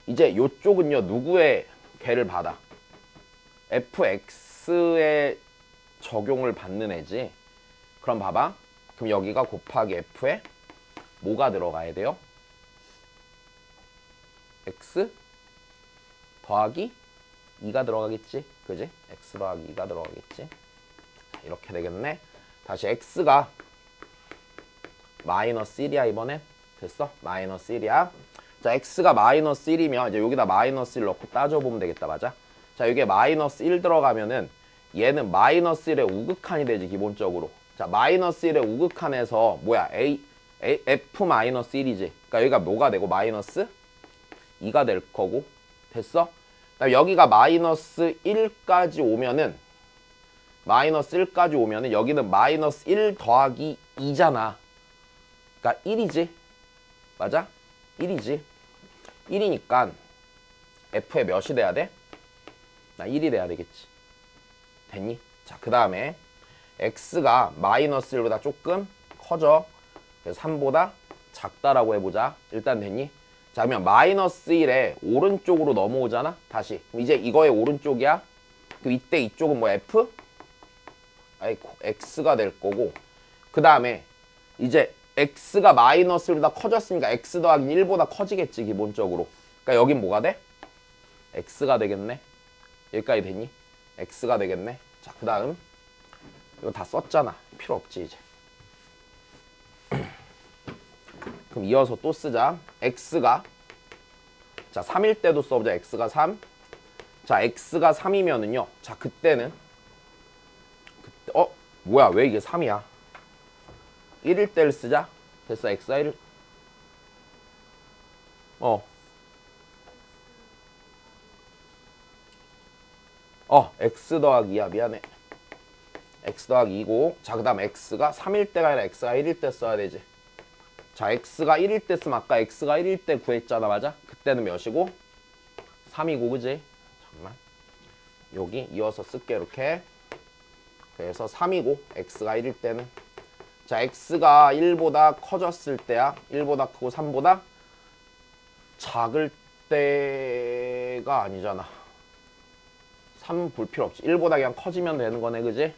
이제 이쪽은요 누구의 개를 받아? fx의 적용을 받는 애지. 그럼 봐봐. 그럼 여기가 곱하기 f에 뭐가 들어가야 돼요? x 더하기 2가 들어가겠지. 그지? x 더하기 2가 들어가겠지. 자, 이렇게 되겠네. 다시 x가 마이너스 1이야 이번엔. 됐어? 마이너스 1이야. 자, x가 마이너스 1이면 이제 여기다 마이너스 1 넣고 따져보면 되겠다. 맞아? 자, 여기에 마이너스 1 들어가면은 얘는 마이너스 1의 우극한이 되지 기본적으로. 자, 마이너스 1의 우극한에서 뭐야? f 마이너스 1이지. 그러니까 여기가 뭐가 되고 마이너스 2가 될 거고. 됐어? 그다음 여기가 마이너스 1까지 오면은 여기는 마이너스 1 더하기 2잖아. 그러니까 1이지. 맞아? 1이지. 1이니까 f에 몇이 돼야 돼? 나 1이 돼야 되겠지. 됐니? 자, 그 다음에 x가 마이너스 1보다 조금 커져. 그래서 3보다 작다라고 해보자. 일단 됐니? 자, 그러면 마이너스 1에 오른쪽으로 넘어오잖아. 다시. 그럼 이제 이거의 오른쪽이야. 그럼 이때 이쪽은 뭐 f? 아이고, x가 될 거고. 그 다음에 이제 x가 마이너스 1보다 커졌으니까 x 더하기 1보다 커지겠지 기본적으로. 그러니까 여긴 뭐가 돼? x가 되겠네. 여기까지 됐니? x가 되겠네. 자, 그 다음 이거 다 썼잖아. 필요 없지 이제. 그럼 이어서 또 쓰자. x가 자 3일 때도 써보자. x가 3. 자, x가 3이면은요. 자, 그때는 뭐야 왜 이게 3이야? 1일 때를 쓰자. 됐어. x가 1. x 더하기 2야. 미안해. x 더하기 2고. 자, 그 다음 x가 3일 때가 아니라 x가 1일 때 써야 되지. 자, x가 1일 때 쓰면 아까 x가 1일 때 구했잖아. 맞아? 그때는 몇이고? 3이고. 그지? 잠깐만. 여기 이어서 쓸게. 이렇게. 그래서 3이고 x가 1일 때는. 자, x가 1보다 커졌을 때야. 1보다 크고 3보다 작을 때가 아니잖아. 3 볼 필요 없지. 1보다 그냥 커지면 되는 거네. 그지?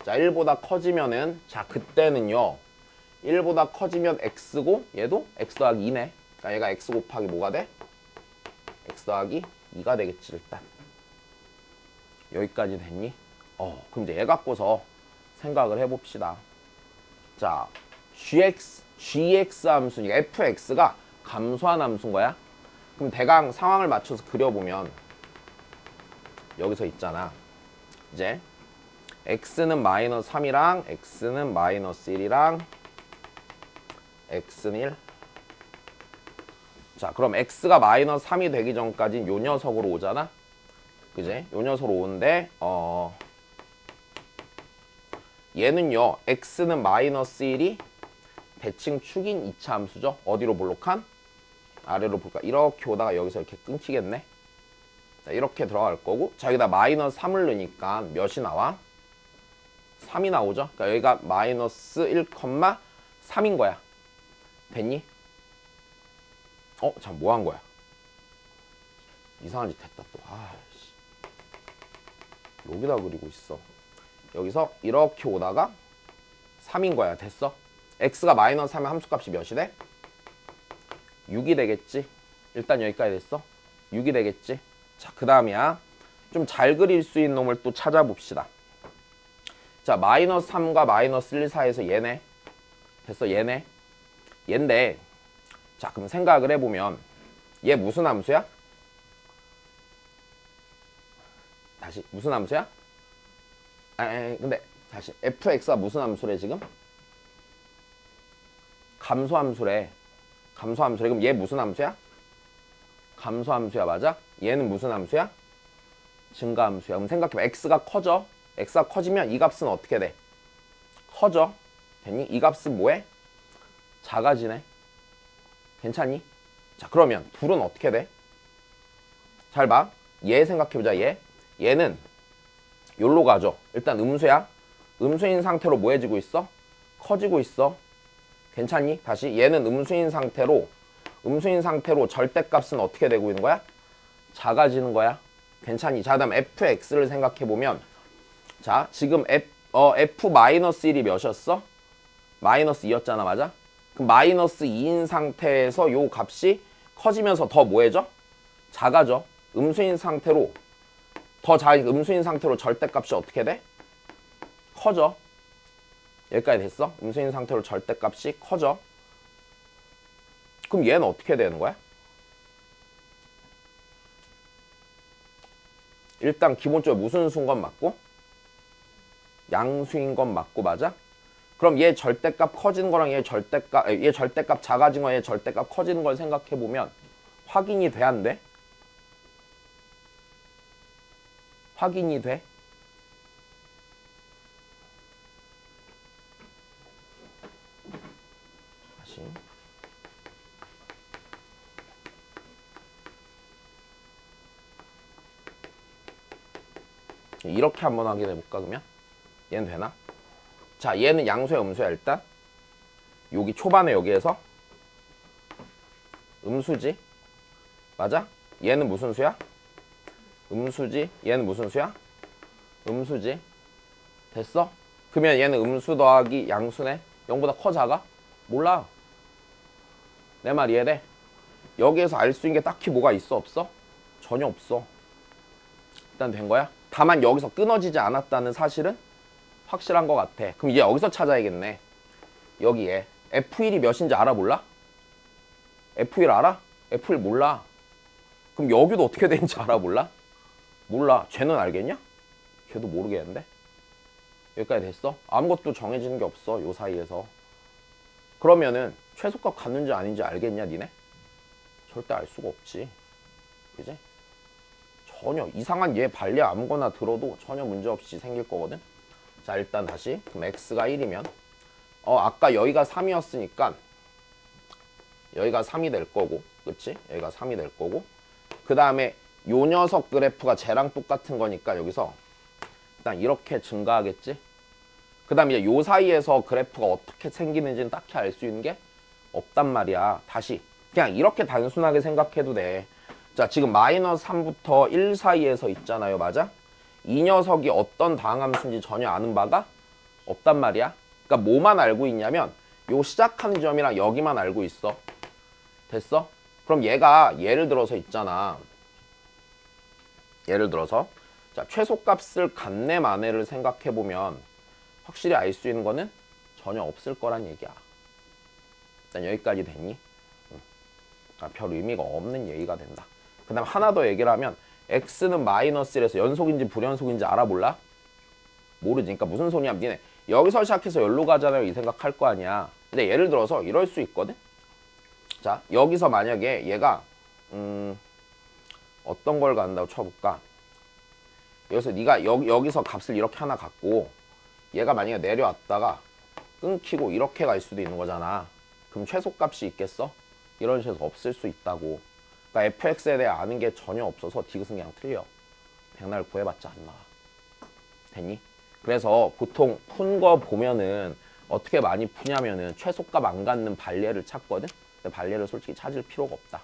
자, 1보다 커지면은 자, 그때는요. 1보다 커지면 x고 얘도 x 더하기 2네. 그러니까 얘가 x 곱하기 뭐가 돼? x 더하기 2가 되겠지 일단. 여기까지 됐니? 그럼 이제 얘 갖고서 생각을 해봅시다. 자, gx 함수니까 fx가 감소한 함수인 거야. 그럼 대강 상황을 맞춰서 그려보면 여기서 있잖아. 이제 x는 마이너스 3이랑 x는 마이너스 1이랑 x는 1. 자, 그럼 x가 마이너스 3이 되기 전까지는 요 녀석으로 오잖아. 그지? 요 녀석으로 오는데 얘는요, x는 마이너스 1이 대칭 축인 2차 함수죠. 어디로 볼록한? 아래로 볼까? 이렇게 오다가 여기서 이렇게 끊기겠네. 자, 이렇게 들어갈 거고, 자, 여기다 마이너스 3을 넣으니까 몇이 나와? 3이 나오죠. 그러니까 여기가 마이너스 1,3인 거야. 됐니? 참, 뭐 한 거야? 이상한 짓 했다 또. 아이씨. 여기다 그리고 있어. 여기서 이렇게 오다가 3인 거야. 됐어? x가 마이너스 3면 함수값이 몇이 돼? 6이 되겠지. 일단 여기까지 됐어. 6이 되겠지. 자, 그 다음이야. 좀 잘 그릴 수 있는 놈을 또 찾아봅시다. 자, 마이너스 3과 마이너스 1 사이에서 얘네. 됐어, 얘네. 얘인데, 자, 그럼 생각을 해보면 얘 무슨 함수야? 다시, 무슨 함수야? 근데 다시, fx가 무슨 함수래 지금? 감소함수래. 감소함수래. 그럼 얘 무슨 함수야? 감소함수야, 맞아? 얘는 무슨 함수야? 증가함수야. 그럼 생각해봐. x가 커져. x가 커지면 이 값은 어떻게 돼? 커져. 됐니? 이 값은 뭐해? 작아지네. 괜찮니? 자, 그러면 둘은 어떻게 돼? 잘 봐. 얘 생각해보자. 얘는 여기로 가죠. 일단 음수야. 음수인 상태로 뭐 해지고 있어? 커지고 있어. 괜찮니? 다시 얘는 음수인 상태로 절대값은 어떻게 되고 있는 거야? 작아지는 거야. 괜찮니? 자, 다음 fx를 생각해보면, 자, 지금 f-1이 몇이었어? 마이너스 2였잖아, 맞아? 그럼 마이너스 2인 상태에서 요 값이 커지면서 더 뭐해져? 작아져. 음수인 상태로 음수인 상태로 절대값이 어떻게 돼? 커져. 여기까지 됐어? 음수인 상태로 절대값이 커져. 그럼 얘는 어떻게 되는 거야? 일단 기본적으로 무슨 수인 건 맞고? 양수인 건 맞고, 맞아? 그럼 얘 절대값 커지는 거랑 얘 절대값 작아진 거랑 얘 절대값 커지는 걸 생각해보면 확인이 돼, 안 돼? 확인이 돼? 다시. 이렇게 한번 확인해 볼까 그러면? 얘는 되나? 자, 얘는 양수야 음수야 일단? 여기 초반에 여기에서 음수지? 맞아? 얘는 무슨 수야? 음수지? 얘는 무슨 수야? 음수지? 됐어? 그러면 얘는 음수 더하기 양수네? 0보다 커 작아? 몰라. 내 말 이해돼? 여기에서 알 수 있는 게 딱히 뭐가 있어 없어? 전혀 없어. 일단 된 거야? 다만 여기서 끊어지지 않았다는 사실은 확실한 것 같아. 그럼 이제 여기서 찾아야겠네. 여기에 F1이 몇인지 알아 몰라? F1 알아? F1 몰라. 그럼 여기도 어떻게 되는지 알아 몰라? 몰라. 쟤는 알겠냐? 걔도 모르겠는데. 여기까지 됐어? 아무것도 정해지는 게 없어. 요 사이에서. 그러면은 최소값 갔는지 아닌지 알겠냐 니네? 절대 알 수가 없지. 그지? 전혀 이상한 얘 반려 아무거나 들어도 전혀 문제없이 생길 거거든. 자, 일단 다시 그럼 x가 1이면 아까 여기가 3이었으니까 여기가 3이 될 거고, 그치? 여기가 3이 될 거고, 그 다음에 요 녀석 그래프가 쟤랑 똑같은 거니까 여기서 일단 이렇게 증가하겠지? 그 다음에 이제 요 사이에서 그래프가 어떻게 생기는지는 딱히 알 수 있는 게 없단 말이야. 다시 그냥 이렇게 단순하게 생각해도 돼. 자, 지금 마이너스 3부터 1 사이에서 있잖아요, 맞아? 이 녀석이 어떤 다항함수인지 전혀 아는 바가 없단 말이야. 그러니까 뭐만 알고 있냐면 요 시작하는 점이랑 여기만 알고 있어. 됐어? 그럼 얘가 예를 들어서 있잖아. 예를 들어서 자, 최소값을 갖네 마네를 생각해보면 확실히 알 수 있는 거는 전혀 없을 거란 얘기야. 일단 여기까지 됐니? 별 의미가 없는 얘기가 된다. 그 다음 하나 더 얘기를 하면 x는 마이너스 1에서 연속인지 불연속인지 알아볼라? 모르지. 그러니까 무슨 소리야? 니네 여기서 시작해서 여기로 가잖아요. 이 생각할 거 아니야. 근데 예를 들어서 이럴 수 있거든. 자, 여기서 만약에 얘가 어떤 걸 간다고 쳐볼까? 여기서 네가 여기서 값을 이렇게 하나 갖고 얘가 만약에 내려왔다가 끊기고 이렇게 갈 수도 있는 거잖아. 그럼 최소값이 있겠어? 이런 식으로 없을 수 있다고. 그러니까 fx에 대해 아는 게 전혀 없어서 디귿은 그냥 틀려. 백날 구해봤자 안 나와. 됐니? 그래서 보통 푼 거 보면은 어떻게 많이 푸냐면은 최소값 안 갖는 발례를 찾거든? 근데 발례를 솔직히 찾을 필요가 없다.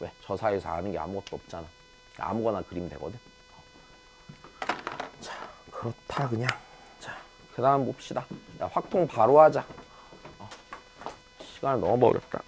왜? 저 사이에서 아는 게 아무것도 없잖아. 아무거나 그리면 되거든. 자, 그렇다 그냥. 자, 그 다음 봅시다. 야, 확통 바로 하자. 시간을 너무 어렵다.